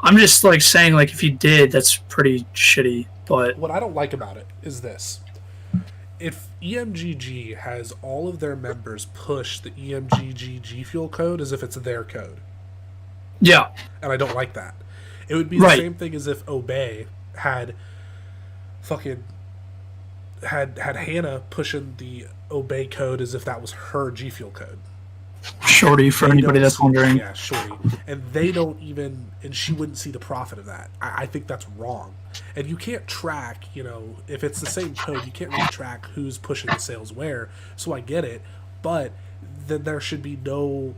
I'm just like saying like if he did, that's pretty shitty. But What I don't like about it is this. If EMGG has all of their members push the EMGG G Fuel code as if it's their code, yeah, and I don't like that. It would be the Right. same thing as if Obey had fucking had Hannah pushing the Obey code as if that was her G Fuel code. shorty for They anybody don't that's see- wondering. Yeah, shorty. And they don't even, and she wouldn't see the profit of that. I think that's wrong. And you can't track, if it's the same code, you can't really track who's pushing the sales where. So I get it, but then there should be no,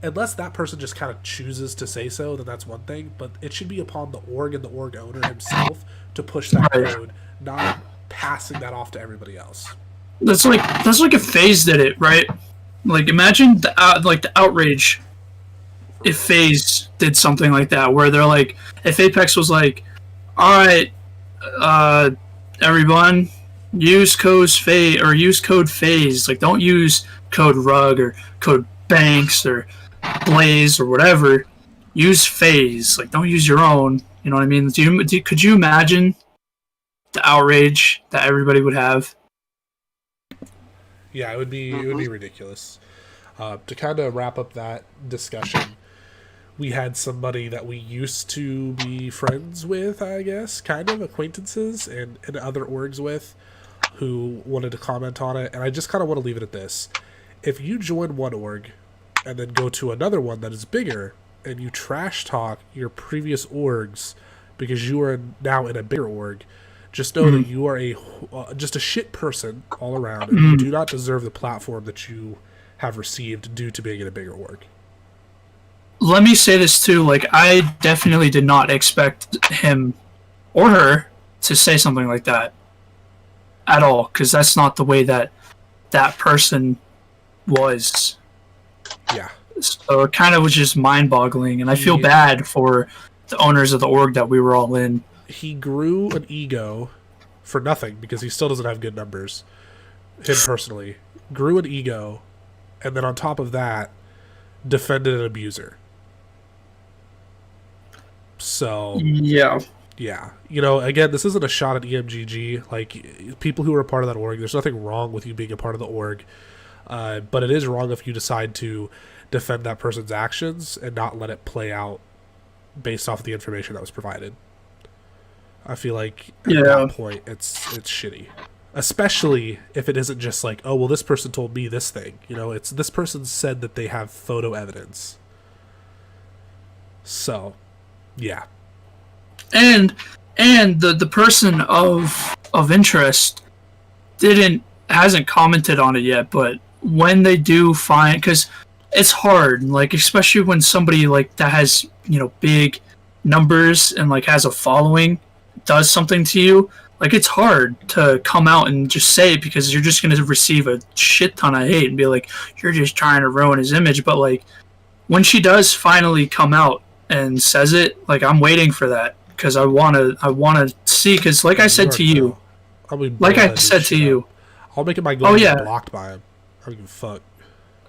unless that person just kind of chooses to say so, then that's one thing. But it should be upon the org and the org owner himself to push that Right. code, not passing that off to everybody else. That's like if FaZe did it, right? Like imagine the outrage if FaZe did something like that, where they're like, if Apex was like, all right, everyone, use code FaZe, like don't use code Rug or code Banks or Blaze or whatever. Use FaZe, like don't use your own. You know what I mean? Could you imagine the outrage that everybody would have? Yeah, it would be ridiculous. To kind of wrap up that discussion, we had somebody that we used to be friends with, I guess, kind of acquaintances and other orgs with, who wanted to comment on it, and I just kind of want to leave it at this. If you join one org and then go to another one that is bigger, and you trash talk your previous orgs because you are now in a bigger org, just know that you are just a shit person all around, and you do not deserve the platform that you have received due to being in a bigger org. Let me say this too, like I definitely did not expect him or her to say something like that at all, because that's not the way that person was. Yeah. So it kind of was just mind-boggling, and I feel bad for the owners of the org that we were all in. He grew an ego for nothing because he still doesn't have good numbers. Him personally grew an ego, and then on top of that, defended an abuser. So Yeah. yeah, again, this isn't a shot at EMGG. Like people who are a part of that org, there's nothing wrong with you being a part of the org, but it is wrong if you decide to defend that person's actions and not let it play out based off of the information that was provided. I feel like at Yeah. that point it's shitty. Especially if it isn't just like, oh well, this person told me this thing. You know, it's this person said that they have photo evidence. So, yeah. And the person of interest hasn't commented on it yet, but when they do find, because it's hard, like especially when somebody like that has, you know, big numbers and like has a following does something to you, like it's hard to come out and just say it, because you're just going to receive a shit ton of hate and be like, you're just trying to ruin his image. But like when she does finally come out and says it, like I'm waiting for that, because I want to see, because like I said to you, like I said to you, I'll make it my goal to get blocked by him. I don't give a fuck.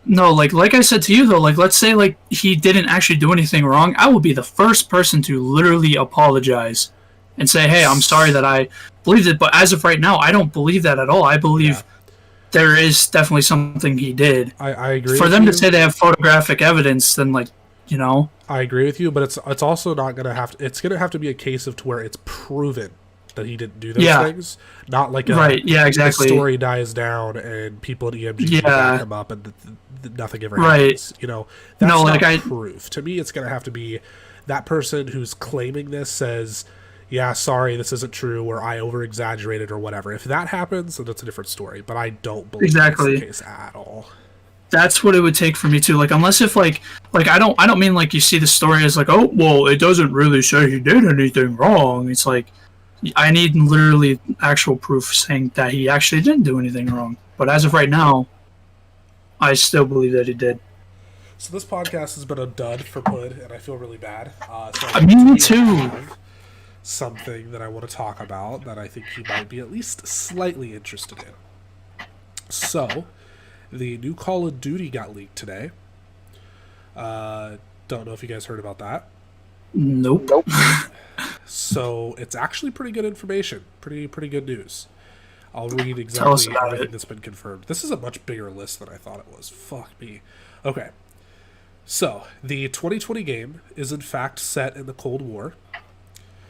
No, like I said to you though, like let's say like he didn't actually do anything wrong, I will be the first person to literally apologize and say, hey, I'm sorry that I believed it. But as of right now, I don't believe that at all. I believe there is definitely something he did. I agree. For them to say they have photographic evidence, then like, you know, I agree with you, but it's also not gonna have to. It's gonna have to be a case of to where it's proven that he didn't do those things. Not like exactly. The story dies down and people at EMGG back him up and nothing ever happens. You know, that's not proof. To me, it's gonna have to be that person who's claiming this says, yeah, sorry, this isn't true, or I over-exaggerated, or whatever. If that happens, then that's a different story. But I don't believe that's the case at all. That's what it would take for me too. Like, unless if like I don't mean like you see the story as like, oh, well, it doesn't really say he did anything wrong. It's like, I need literally actual proof saying that he actually didn't do anything wrong. But as of right now, I still believe that he did. So this podcast has been a dud for Pud, and I feel really bad. Me too. Something that I want to talk about that I think he might be at least slightly interested in. So, the new Call of Duty got leaked today. Don't know if you guys heard about that. Nope. So it's actually pretty good information. Pretty good news. I'll read exactly everything that's been confirmed. This is a much bigger list than I thought it was. Fuck me. Okay. So, the 2020 game is in fact set in the Cold War.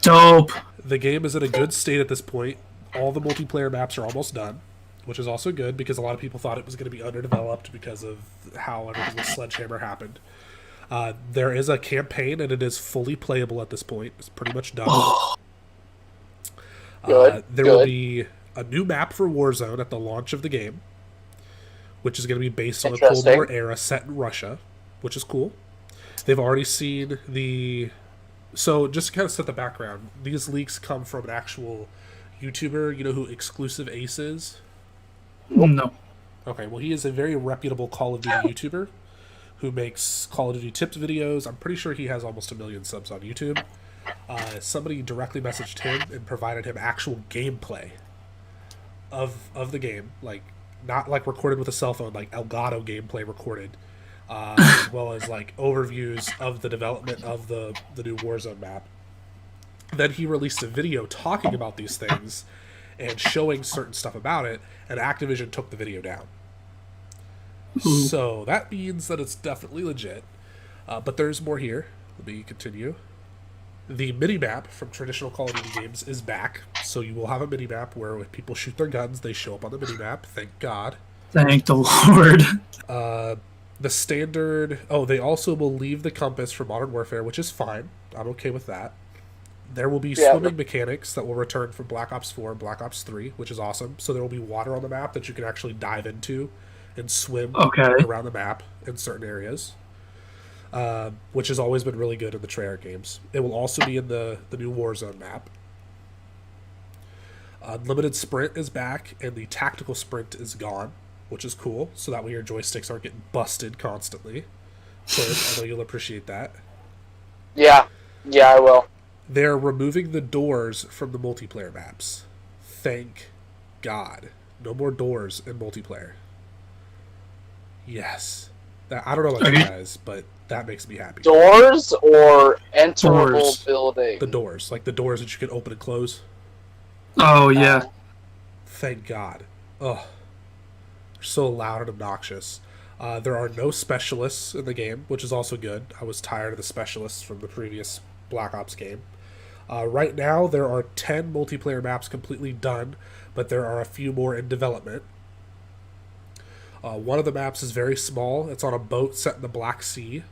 Dope. The game is in a good state at this point. All the multiplayer maps are almost done, which is also good because a lot of people thought it was going to be underdeveloped because of how everything with Sledgehammer happened. There is a campaign, and it is fully playable at this point. It's pretty much done. There will be a new map for Warzone at the launch of the game, which is going to be based on the Cold War era set in Russia, which is cool. They've already seen the... So, just to kind of set the background, these leaks come from an actual YouTuber. You know who Exclusive Ace is? No. Okay, well, he is a very reputable Call of Duty YouTuber who makes Call of Duty tips videos. I'm pretty sure he has almost 1 million subs on YouTube. Somebody directly messaged him and provided him actual gameplay of the game, like not like recorded with a cell phone, like Elgato gameplay recorded, as well as like overviews of the development of the new Warzone map. Then he released a video talking about these things and showing certain stuff about it, and Activision took the video down. So that means that it's definitely legit. But there's more here. Let me continue. The mini-map from traditional Call of Duty games is back. So you will have a mini-map where when people shoot their guns, they show up on the mini-map. Thank God. Thank the Lord. The standard... Oh, they also will leave the compass for Modern Warfare, which is fine. I'm okay with that. There will be swimming mechanics that will return from Black Ops 4 and Black Ops 3, which is awesome. So there will be water on the map that you can actually dive into and swim around the map in certain areas, which has always been really good in the Treyarch games. It will also be in the new Warzone map. Unlimited Sprint is back, and the Tactical Sprint is gone, which is cool, so that way your joysticks aren't getting busted constantly. So I know you'll appreciate that. Yeah, I will. They're removing the doors from the multiplayer maps. Thank God. No more doors in multiplayer. Yes. I don't know about you guys, but that makes me happy. Doors or enterable building? The doors. Like the doors that you can open and close. Oh, yeah. Thank God. Ugh. They're so loud and obnoxious. There are no specialists in the game, which is also good. I was tired of the specialists from the previous Black Ops game. Right now, there are 10 multiplayer maps completely done, but there are a few more in development. One of the maps is very small. It's on a boat set in the Black Sea,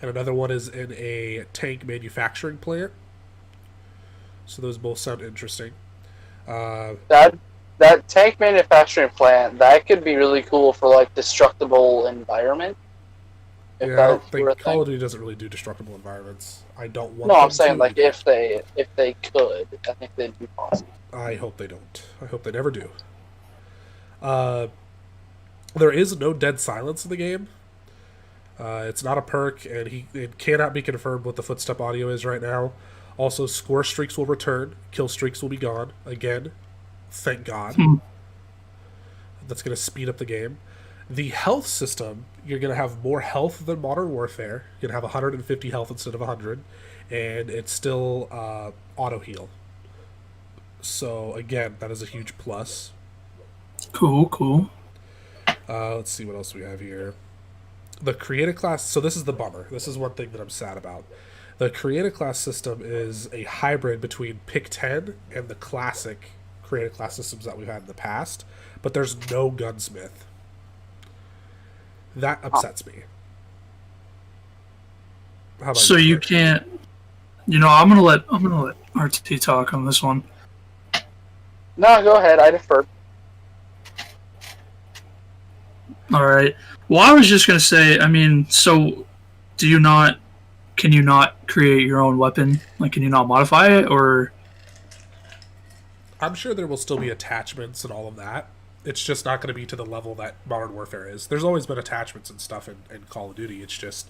and another one is in a tank manufacturing plant. So those both sound interesting. That tank manufacturing plant, that could be really cool for like destructible environment. I don't think Call of Duty doesn't really do destructible environments. I don't want. No, I'm saying like if they could, I think they'd be possible. I hope they don't. I hope they never do. There is no dead silence in the game. It's not a perk, and it cannot be confirmed what the footstep audio is right now. Also, score streaks will return. Kill streaks will be gone. Again, thank God. That's going to speed up the game. The health system, you're going to have more health than Modern Warfare. You're going to have 150 health instead of 100. And it's still auto-heal. So, again, that is a huge plus. Cool. Let's see what else we have here. The creative class... So this is the bummer. This is one thing that I'm sad about. The creative class system is a hybrid between Pick 10 and the classic creative class systems that we've had in the past. But there's no gunsmith. That upsets me. How about So you can't... I'm gonna let RT talk on this one. No, go ahead. I defer. All right. Well, I was just gonna say. I mean, so can you not create your own weapon? Like, can you not modify it, or? I'm sure there will still be attachments and all of that. It's just not going to be to the level that Modern Warfare is. There's always been attachments and stuff in Call of Duty. It's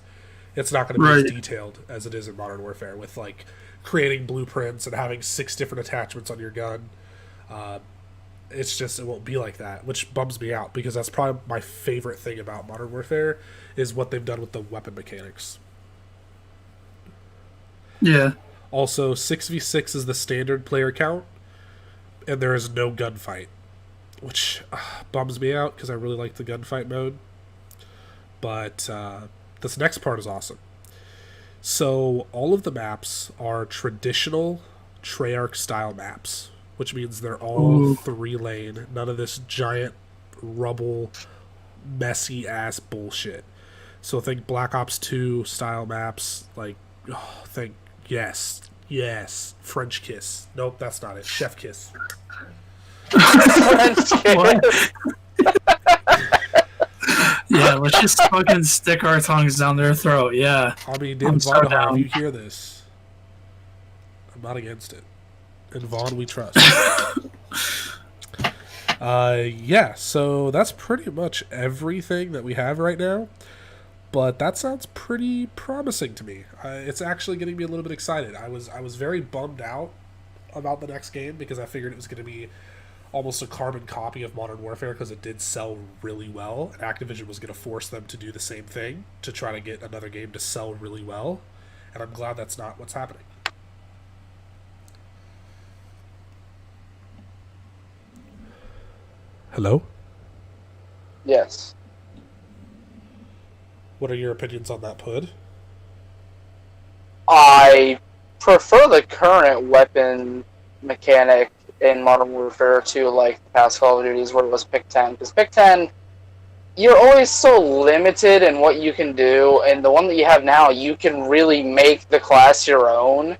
not going to be as detailed as it is in Modern Warfare, with like creating blueprints and having 6 different attachments on your gun. It won't be like that, which bums me out, because that's probably my favorite thing about Modern Warfare is what they've done with the weapon mechanics. Yeah. Also, 6v6 is the standard player count, and there is no gunfight, which bums me out because I really like the gunfight mode. But this next part is awesome. So all of the maps are traditional Treyarch style maps, which means they're all 3-lane. None of this giant rubble, messy ass bullshit. So think Black Ops 2 style maps, like yes, French Kiss. Nope, that's not it. Chef Kiss. French kiss. Yeah, let's just fucking stick our tongues down their throat. Yeah. I mean, in Vaughn, if you hear this, I'm not against it. In Vaughn, we trust. Yeah, so that's pretty much everything that we have right now. But that sounds pretty promising to me. It's actually getting me a little bit excited. I was very bummed out about the next game because I figured it was going to be almost a carbon copy of Modern Warfare because it did sell really well, and Activision was going to force them to do the same thing to try to get another game to sell really well, and I'm glad that's not what's happening. Hello? Yes. What are your opinions on that, Pud? I prefer the current weapon mechanic in Modern Warfare to like the past Call of Duties where it was Pick 10. Because Pick 10, you're always so limited in what you can do, and the one that you have now, you can really make the class your own.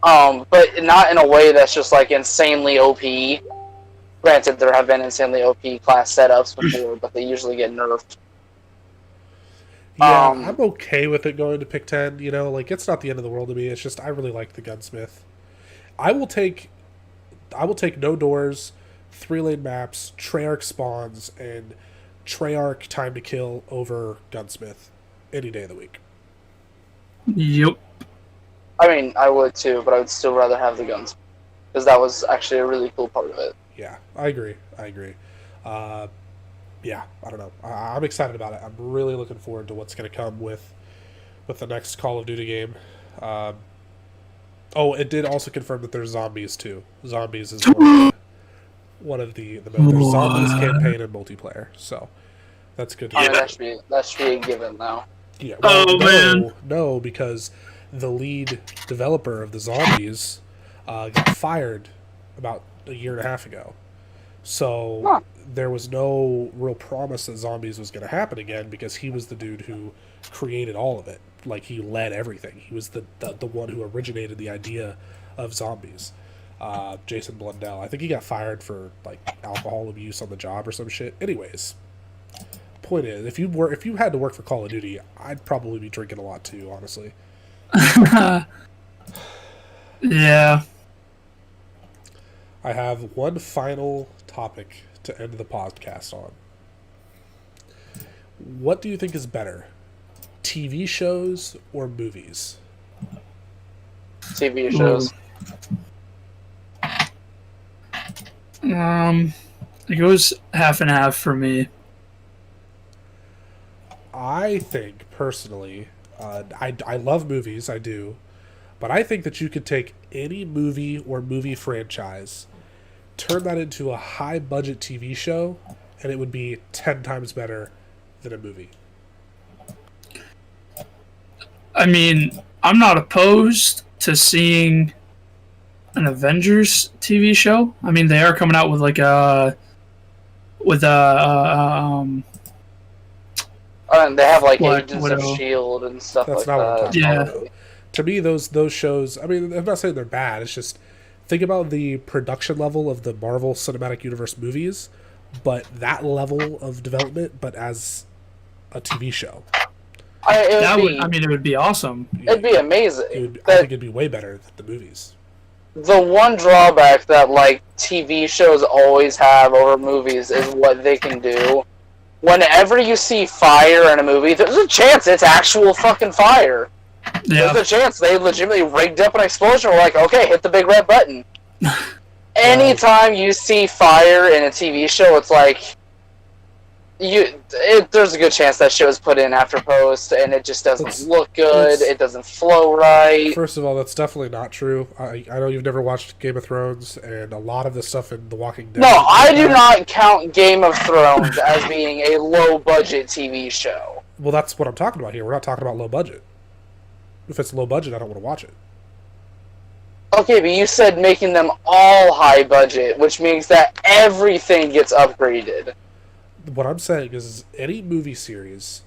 But not in a way that's just like insanely OP. Granted, there have been insanely OP class setups before, but they usually get nerfed. Yeah, I'm okay with it going to Pick 10, like, it's not the end of the world to me. It's just I really like the gunsmith. I will take no doors, 3-lane maps, Treyarch spawns, and Treyarch time to kill over gunsmith any day of the week. Yep. I mean, I would too, but I would still rather have the guns, because that was actually a really cool part of it. Yeah, I agree. Yeah, I don't know. I'm excited about it. I'm really looking forward to what's going to come with the next Call of Duty game. It did also confirm that there's zombies too. Zombies is one of the there's zombies campaign and multiplayer. So that's good. That should be a given now. Yeah. Well, man. No, because the lead developer of the zombies got fired about a year and a half ago. So there was no real promise that zombies was going to happen again because he was the dude who created all of it. Like, he led everything. He was the one who originated the idea of zombies. Jason Blundell. I think he got fired for like alcohol abuse on the job or some shit. Anyways, point is, if you had to work for Call of Duty, I'd probably be drinking a lot too, honestly. Yeah. I have one final topic to end the podcast on. What do you think is better, TV shows or movies? TV shows. It goes half and half for me. I think, personally, I love movies, I do, but I think that you could take any movie or movie franchise, turn that into a high-budget TV show, and it would be 10 times better than a movie. I mean, I'm not opposed to seeing an Avengers TV show. I mean, they are coming out with like a And they have like What- Agents what of else? S.H.I.E.L.D. and stuff That's like not what I'm that. talking Yeah. about. To me, those shows, I mean, I'm not saying they're bad, it's just, think about the production level of the Marvel Cinematic Universe movies, but that level of development, but as a TV show. It would be awesome. It'd be amazing. I think it'd be way better than the movies. The one drawback that like TV shows always have over movies is what they can do. Whenever you see fire in a movie, there's a chance it's actual fucking fire. Yeah. There's a chance they legitimately rigged up an explosion. We're like, okay, hit the big red button. Anytime you see fire in a TV show, it's like there's a good chance that shit was put in after post, and it just doesn't look good. It doesn't flow right. First of all, that's definitely not true. I know you've never watched Game of Thrones, and a lot of the stuff in The Walking Dead. No, I do not count Game of Thrones as being a low-budget TV show. Well, that's what I'm talking about here. We're not talking about low budget. If it's low budget, I don't want to watch it. Okay, but you said making them all high budget, which means that everything gets upgraded. What I'm saying is any movie series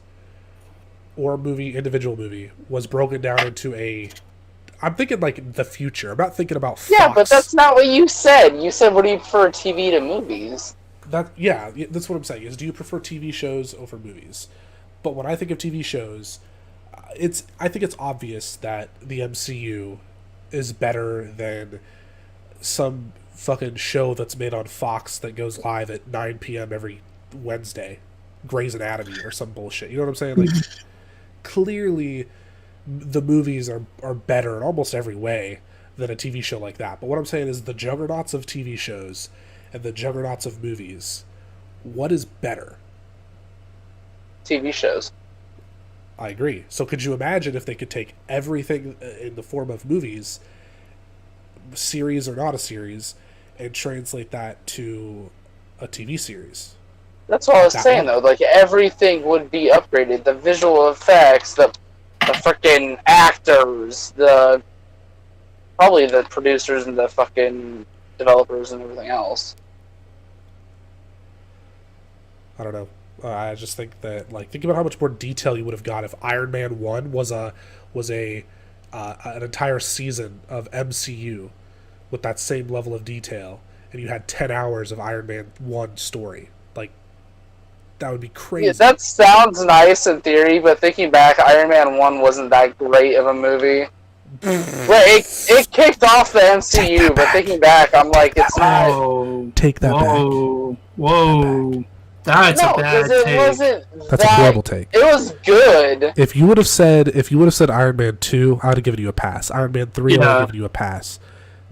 or individual movie was broken down into I'm thinking like the future. I'm not thinking about Fox. Yeah, but that's not what you said. You said, what do you prefer, TV to movies? That's what I'm saying is, do you prefer TV shows over movies? But when I think of TV shows, I think it's obvious that the MCU is better than some fucking show that's made on Fox that goes live at 9 p.m. every Wednesday, Grey's Anatomy or some bullshit. You know what I'm saying? Like, clearly, the movies are better in almost every way than a TV show like that. But what I'm saying is, the juggernauts of TV shows and the juggernauts of movies, what is better? TV shows. I agree. So could you imagine if they could take everything in the form of movies, series or not a series, and translate that to a TV series? That's what I was saying, though. Like, everything would be upgraded. The visual effects, the freaking actors, probably the producers and the fucking developers and everything else. I don't know. I just think that, like, think about how much more detail you would have got if Iron Man 1 was an entire season of MCU with that same level of detail, and you had 10 hours of Iron Man 1 story. Like, that would be crazy. Yeah, that sounds nice in theory, but thinking back, Iron Man 1 wasn't that great of a movie. It kicked off the MCU, but thinking back, I'm like, it's not... Whoa. Take that back. Whoa. That's no, a bad because it take. wasn't That's a horrible take. It was good. If you would have said Iron Man 2, I would have given you a pass. Iron Man 3, I would have given you a pass.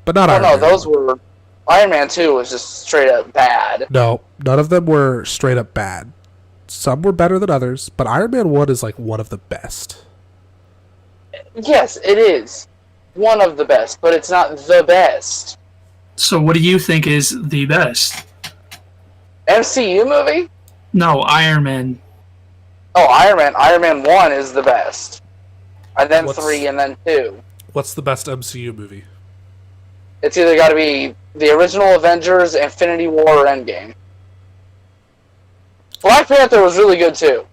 But not Iron Man. No, those were... Iron Man 2 was just straight up bad. No, none of them were straight up bad. Some were better than others, but Iron Man 1 is like one of the best. Yes, it is one of the best, but it's not the best. So what do you think is the best? MCU movie? No, Iron Man. Oh, Iron Man. Iron Man 1 is the best. and then 3, and then 2. What's the best MCU movie? It's either got to be the original Avengers, Infinity War, or Endgame. Black Panther was really good too.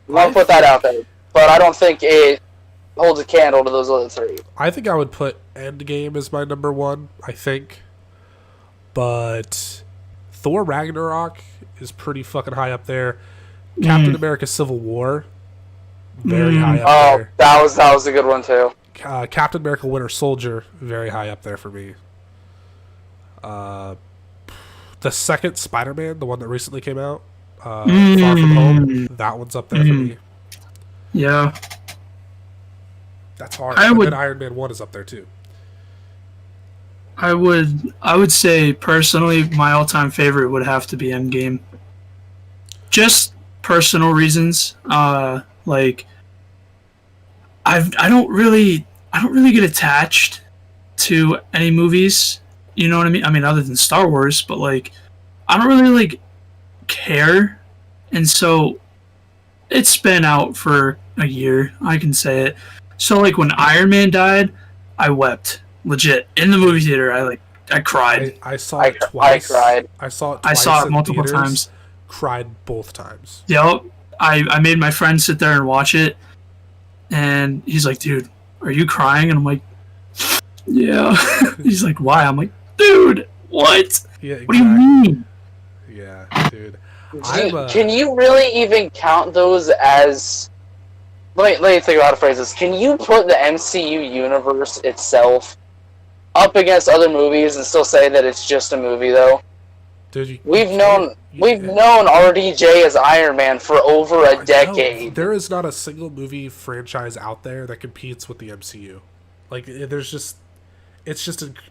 I'm gonna put that out there, but I don't think it holds a candle to those other 3. I think I would put Endgame as my number 1. I think, but Thor Ragnarok is pretty fucking high up there. Captain America: Civil War, very high up there. That was a good one too. Captain America: Winter Soldier, very high up there for me. The second Spider-Man, the one that recently came out, Far From Home, that one's up there for me. Yeah. That's hard. But then Iron Man 1 is up there too. I would say personally my all-time favorite would have to be Endgame. Just personal reasons. Like I don't really get attached to any movies. You know what I mean? I mean, other than Star Wars, but like, I don't really like care, and so it's been out for a year. I can say it. So like when Iron Man died, I wept legit in the movie theater. I cried. I saw it twice. I cried. I saw it twice. I saw it in multiple theaters, times. Cried both times. Yep. I made my friend sit there and watch it, and he's like, "Dude, are you crying?" And I'm like, "Yeah." He's like, "Why?" I'm like, "Dude, what? Yeah, exactly. What do you mean?" Yeah, dude. Can you really even count those as... Let me think about how to phrase this. Can you put the MCU universe itself up against other movies and still say that it's just a movie, though? Dude, we've known RDJ as Iron Man for over a decade. There is not a single movie franchise out there that competes with the MCU. Like, it's just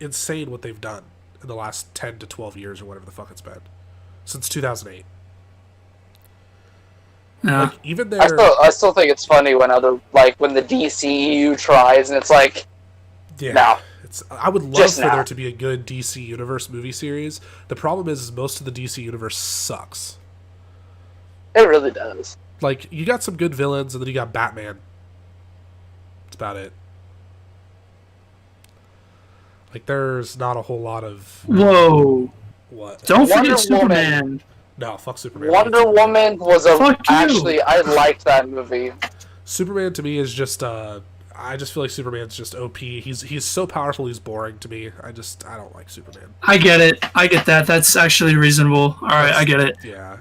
insane what they've done in the last 10 to 12 years or whatever the fuck it's been. Since 2008. Yeah. Like, even there... I still think it's funny when when the DCEU tries, and it's like... Yeah. No. I would love for there to be a good DC Universe movie series. The problem is most of the DC Universe sucks. It really does. Like, you got some good villains, and then you got Batman. That's about it. Like, there's not a whole lot of... Whoa. What? Don't forget Superman. No, fuck Superman. Wonder Woman was actually, I liked that movie. Superman to me is just, I just feel like Superman's just OP. He's so powerful, he's boring to me. I don't like Superman. I get it. I get that. That's actually reasonable. Alright, I get it. Yeah.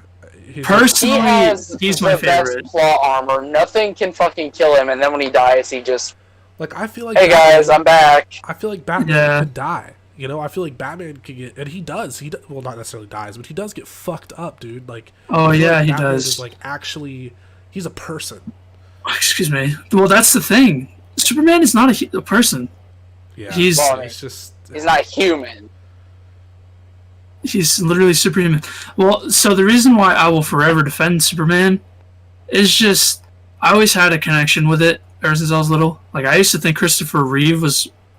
Personally, he's my favorite. Best claw armor. Nothing can fucking kill him, and then when he dies, he just... Like, I feel like... Hey guys, I'm back. I feel like Batman could die. You know, I feel like Batman could get... And he does. Well, not necessarily dies, but he does get fucked up, dude. Like... Oh, yeah, like he Batman does. Is, like, actually... He's a person. Excuse me. Well, that's the thing. Superman is not a person. Yeah. He's not human. He's literally superhuman. Well, so the reason why I will forever defend Superman is just... I always had a connection with it ever since I was little. Like, I used to think Christopher Reeve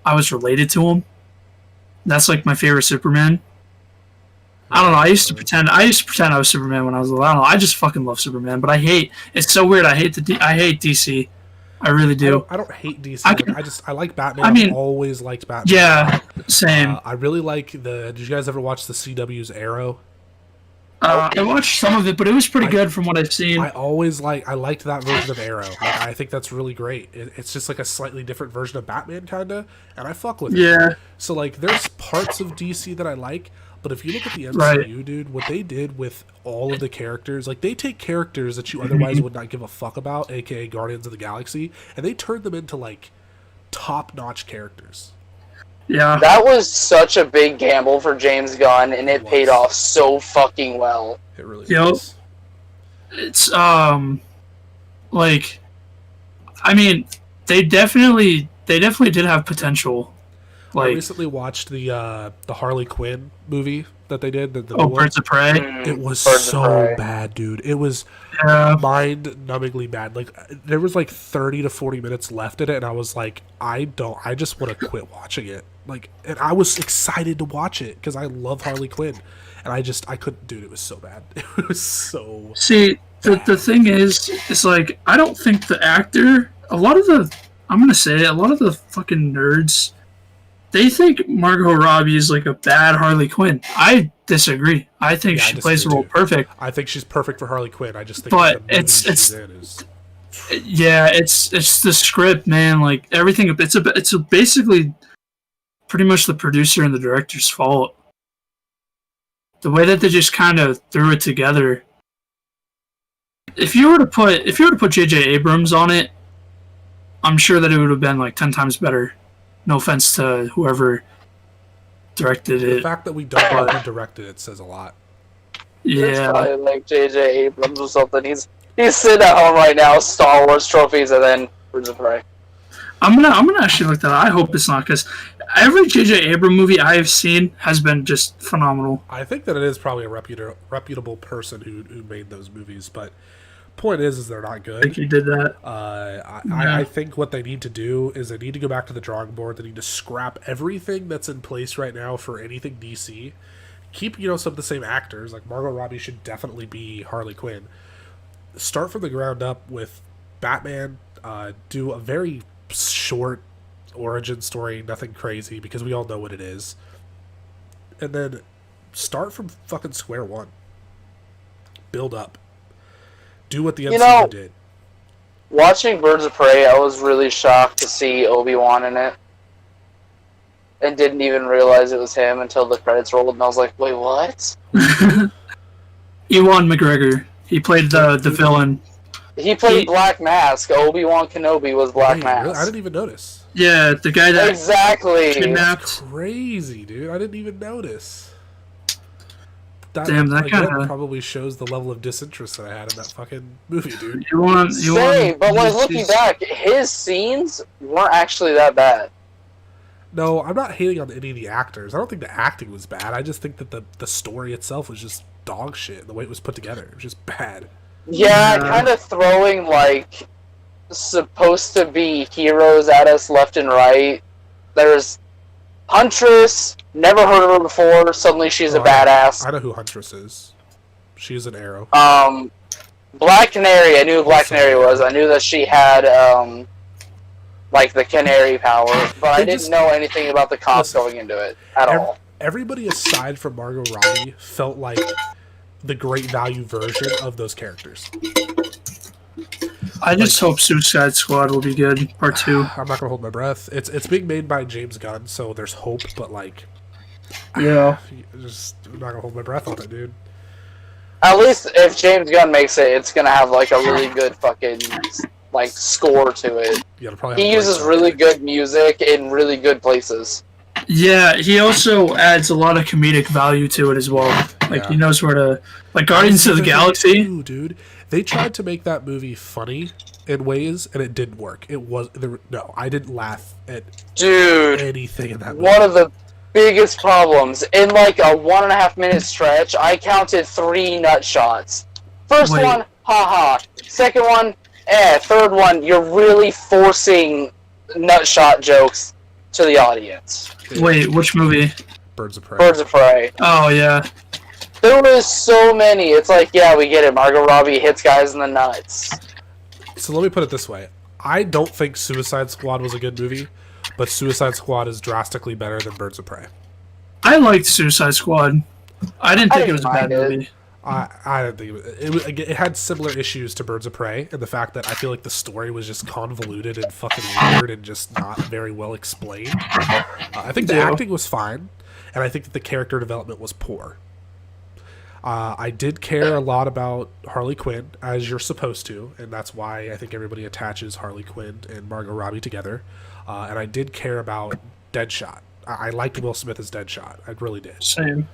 I was related to him. That's like my favorite Superman. I don't know. I used to pretend I was Superman when I was little. I don't know. I just fucking love Superman, but it's so weird. I hate DC. I really do. I don't hate DC. I like Batman. I've always liked Batman. Yeah, same. I really like did you guys ever watch the CW's Arrow? I watched some of it, but it was pretty good from what I've seen. I liked that version of Arrow. Like, I think that's really great. It's just like a slightly different version of Batman, kinda, and I fuck with it. Yeah. So like, there's parts of DC that I like, but if you look at the MCU, dude, what they did with all of the characters, like, they take characters that you otherwise would not give a fuck about, aka Guardians of the Galaxy, and they turn them into like top-notch characters. Yeah. That was such a big gamble for James Gunn, and it paid off so fucking well. It really was. It's, like, I mean, they definitely did have potential. Like, I recently watched the Harley Quinn movie that they did. The Birds of Prey? It was so bad, dude. It was mind-numbingly bad. Like, there was like 30 to 40 minutes left in it, and I was like, I just want to quit watching it. Like, and I was excited to watch it because I love Harley Quinn, and I couldn't, dude. It was so bad. It was so. See, the thing is, it's like, I don't think the actor a lot of the fucking nerds, they think Margot Robbie is like a bad Harley Quinn. I disagree. I think she plays the role perfect. I think she's perfect for Harley Quinn. I just think but the movie she's in is... Yeah, it's the script, man. Like everything, it's basically pretty much the producer and the director's fault. The way that they just kind of threw it together. If you were to put J.J. Abrams on it, I'm sure that it would have been like 10 times better. No offense to whoever directed it. The fact that we don't know who directed it says a lot. Yeah, it's probably like J.J. Abrams or something. He's sitting at home right now, Star Wars trophies, and then Birds of Prey. I'm gonna actually look that up. I hope it's not, because every J.J. Abrams movie I have seen has been just phenomenal. I think that it is probably a reputable person who made those movies, but point is they're not good. I think he did that. I think what they need to do is they need to go back to the drawing board. They need to scrap everything that's in place right now for anything DC. Keep, some of the same actors. Like Margot Robbie should definitely be Harley Quinn. Start from the ground up with Batman. Do a very short origin story, nothing crazy, because we all know what it is. And then start from fucking square one. Build up. Do what the MCU did. Watching Birds of Prey, I was really shocked to see Obi-Wan in it. And didn't even realize it was him until the credits rolled, and I was like, wait, what? Ewan McGregor. He played the villain. He played Black Mask. Obi-Wan Kenobi was Black Mask. Really? I didn't even notice. Yeah, the guy that kidnapped. That's crazy, dude. I didn't even notice. That probably shows the level of disinterest that I had in that fucking movie, dude. But like looking back, his scenes weren't actually that bad. No, I'm not hating on any of the actors. I don't think the acting was bad. I just think that the story itself was just dog shit. The way it was put together, it was just bad. Yeah, kind of throwing like supposed to be heroes at us left and right. There's Huntress, never heard of her before. Suddenly she's a badass. I know who Huntress is. She's an Arrow. Black Canary. I knew who Black Canary was. I knew that she had like the canary power, but I didn't know anything about the cops going into it at all. Everybody aside from Margot Robbie felt like the great value version of those characters. I just hope Suicide Squad will be good, part 2. I'm not gonna hold my breath. It's being made by James Gunn, so there's hope, but like, yeah, I'm not gonna hold my breath on it, dude. At least if James Gunn makes it, it's gonna have like a really good fucking like score to it. He uses really good music in really good places. Yeah, he also adds a lot of comedic value to it as well. Like he knows where to, like Guardians of the Galaxy. Ooh, dude, they tried to make that movie funny in ways, and it didn't work. I didn't laugh at anything in that movie. One of the biggest problems in like a 1.5 minute stretch, I counted 3 nut shots. First one, haha. Second one, Third one, you're really forcing nut shot jokes to the audience. Wait, which movie? Birds of Prey. Birds of Prey. Oh, yeah. There was so many. It's like, yeah, we get it. Margot Robbie hits guys in the nuts. So let me put it this way. I don't think Suicide Squad was a good movie, but Suicide Squad is drastically better than Birds of Prey. I liked Suicide Squad. I didn't think it was a bad movie. I didn't think it had similar issues to Birds of Prey, and the fact that I feel like the story was just convoluted and fucking weird and just not very well explained. I think the acting was fine, and I think that the character development was poor. I did care a lot about Harley Quinn, as you're supposed to, and that's why I think everybody attaches Harley Quinn and Margot Robbie together. And I did care about Deadshot. I liked Will Smith as Deadshot. I really did. Same.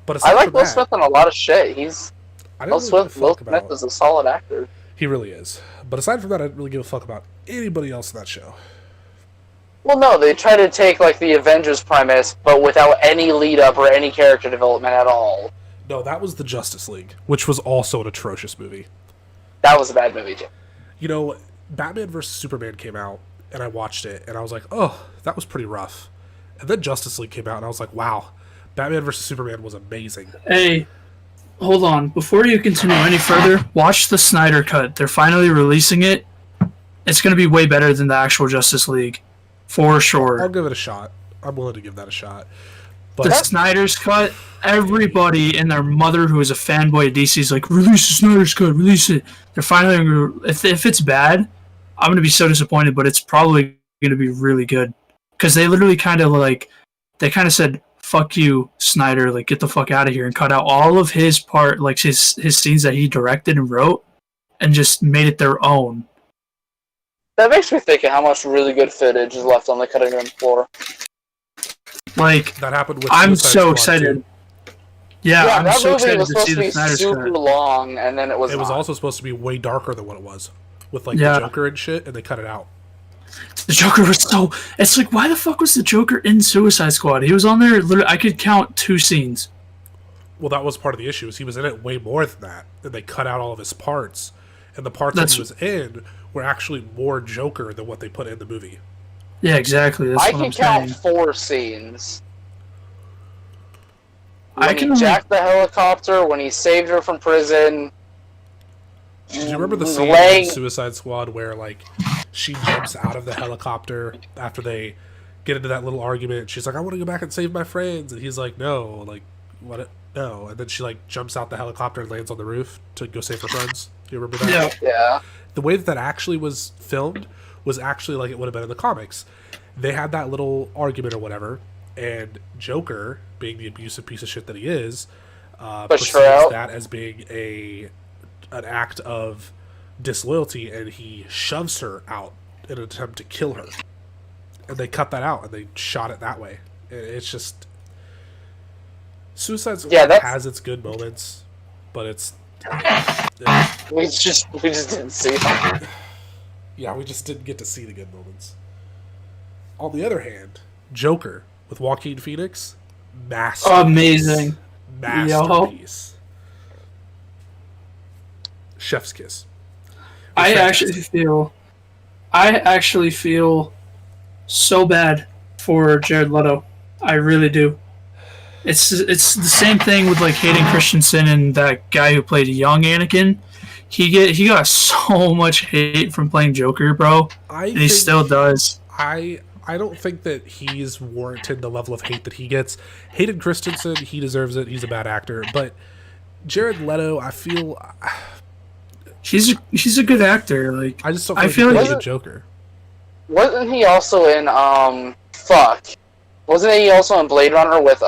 But I like Will Smith in a lot of shit. Will Smith about... is a solid actor. He really is. But aside from that, I didn't really give a fuck about anybody else in that show. Well, no, they try to take like the Avengers premise, but without any lead up or any character development at all. No, that was the Justice League, which was also an atrocious movie. That was a bad movie too. You know, Batman vs Superman came out, and I watched it, and I was like, oh, that was pretty rough. And then Justice League came out, and I was like, wow, Batman vs Superman was amazing. Hey, hold on. Before you continue any further, watch the Snyder Cut. They're finally releasing it. it's going to be way better than the actual Justice League, for sure. I'll give it a shot. I'm willing to give that a shot. But The Snyder's Cut, everybody and their mother who is a fanboy of DC is like, release the Snyder's Cut, release it. They're finally going to... If it's bad, I'm going to be so disappointed, but it's probably going to be really good. Because they literally kind of like... They kind of said, fuck you, Snyder, like, get the fuck out of here, and cut out all of his part, like, his scenes that he directed and wrote, and just made it their own. That makes me think of how much really good footage is left on the cutting room floor. Like, that happened with I'm Suicide so Squad, excited. too. Yeah, Yeah, I'm that so movie excited was to supposed see to be the Snyder's super Cut. long, and then it was It was not. also supposed to be way darker than what it was. With, like, Yeah. the Joker and shit, and they cut it out. The Joker was so... It's like, why the fuck was the Joker in Suicide Squad? He was on there, literally, I could count 2 scenes. Well, that was part of the issue, is he was in it way more than that. And they cut out all of his parts. And the parts that he was in were actually more Joker than what they put in the movie. Yeah, exactly. That's I what can I'm count saying. 4 scenes. I When can he only- jacked the helicopter, when he saved her from prison. Do you remember the scene laying- in Suicide Squad where, like, she jumps out of the helicopter after they get into that little argument? And she's like, I want to go back and save my friends. And he's like, no, like, what? No. And then she, like, jumps out the helicopter and lands on the roof to go save her friends. Do you remember that? Yeah. Yeah. The way that actually was filmed was actually like it would have been in the comics. They had that little argument or whatever, and Joker, being the abusive piece of shit that he is, Pushed her perceives out. that as being an act of disloyalty, and he shoves her out in an attempt to kill her. And they cut that out, and they shot it that way. It's just... Suicide Squad has its good moments, but it's... We just didn't see them. Yeah, we just didn't get to see the good moments. On the other hand, Joker with Joaquin Phoenix, masterpiece. Amazing. Masterpiece. Chef's kiss. I actually feel so bad for Jared Leto. I really do. It's the same thing with like Hayden Christensen and that guy who played young Anakin. He got so much hate from playing Joker, bro, and he still does. I don't think that he's warranted the level of hate that he gets. Hayden Christensen, he deserves it. He's a bad actor, but Jared Leto, I feel He's a good actor. Like, I just don't I feel feel like he's like a Joker. Wasn't he also in fuck? Wasn't he also in Blade Runner with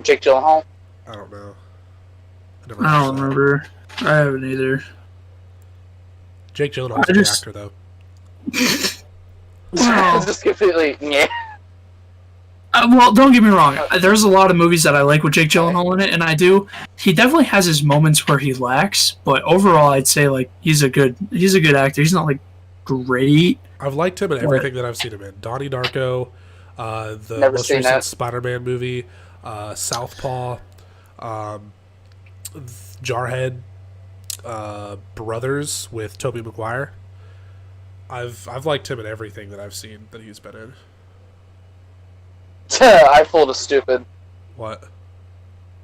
Jake Gyllenhaal? I don't know. I don't remember. I haven't either. Jake Gyllenhaal's a good actor, though. Well, Just completely yeah. well, don't get me wrong. There's a lot of movies that I like with Jake Gyllenhaal in it, and I do. He definitely has his moments where he lacks, but overall, I'd say like he's a good actor. He's not like great. I've liked him in everything that I've seen him in. Donnie Darko, the Never most seen recent that. Spider-Man movie, Southpaw, Jarhead, Brothers with Tobey Maguire. I've liked him in everything that I've seen that he's been in. I pulled a stupid. What?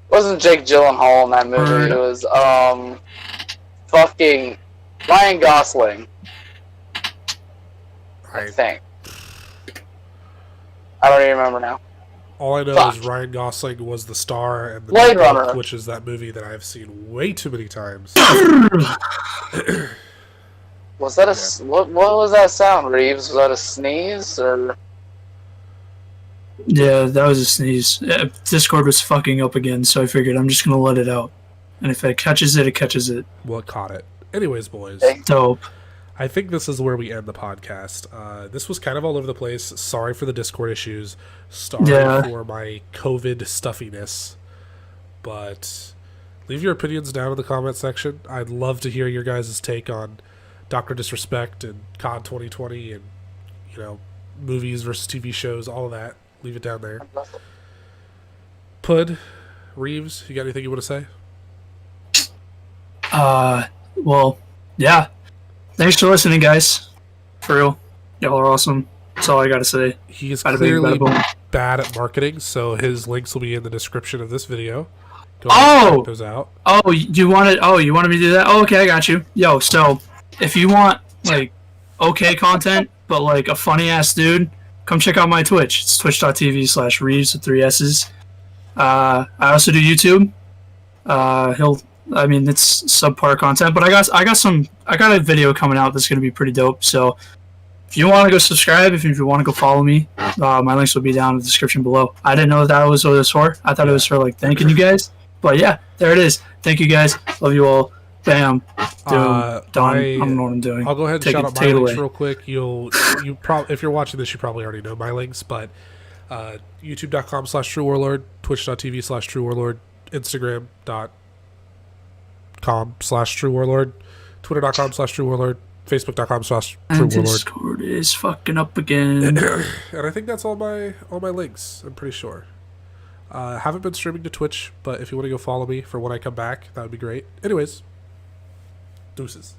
Wasn't Jake Gyllenhaal in that movie? It was fucking Ryan Gosling. I think. I don't even remember now. All I know Fuck. is Ryan Gosling was the star in the Blade Notebook, Runner. which is that movie that I've seen way too many times. Was that what was that sound, Reeves? Was that a sneeze or? Yeah, that was a sneeze. Discord was fucking up again, so I figured I'm just gonna let it out. And if it catches it, it catches it. Well, it caught it. Anyways, boys. Okay. Dope. I think this is where we end the podcast. This was kind of all over the place. Sorry for the Discord issues. Sorry for my COVID stuffiness. But leave your opinions down in the comment section. I'd love to hear your guys' take on Dr. Disrespect and COD 2020 and, you know, movies versus TV shows, all of that. Leave it down there. Pud, Reeves, you got anything you want to say? Well, yeah. Thanks for listening, guys. For real. Y'all are awesome. That's all I gotta say. He is Bada bing, clearly bada boom. bad at marketing, so his links will be in the description of this video. Go Oh! ahead and check those out. You wanted me to do that? Oh, okay, I got you. Yo, so if you want like okay content, but like a funny ass dude, come check out my Twitch. It's twitch.tv/Reeves with 3 S's. I also do YouTube. It's subpar content, but I got a video coming out that's gonna be pretty dope. So if you want to go subscribe, if you want to go follow me, my links will be down in the description below. I didn't know that was what it was for. I thought it was for like thanking you guys, but yeah, there it is. Thank you guys. Love you all. Bam. Done. I don't know what I'm doing. I'll go ahead and shout out my links real quick. If you're watching this, you probably already know my links, but youtube.com/TrueWarlord, twitch.tv/TrueWarlord, Instagram.com/TrueWarlord, Twitter.com/TrueWarlord, Facebook.com/TrueWarlord. And Discord is fucking up again. And I think that's all my links, I'm pretty sure. Haven't been streaming to Twitch, but if you want to go follow me for when I come back, that would be great. Anyways, deuces.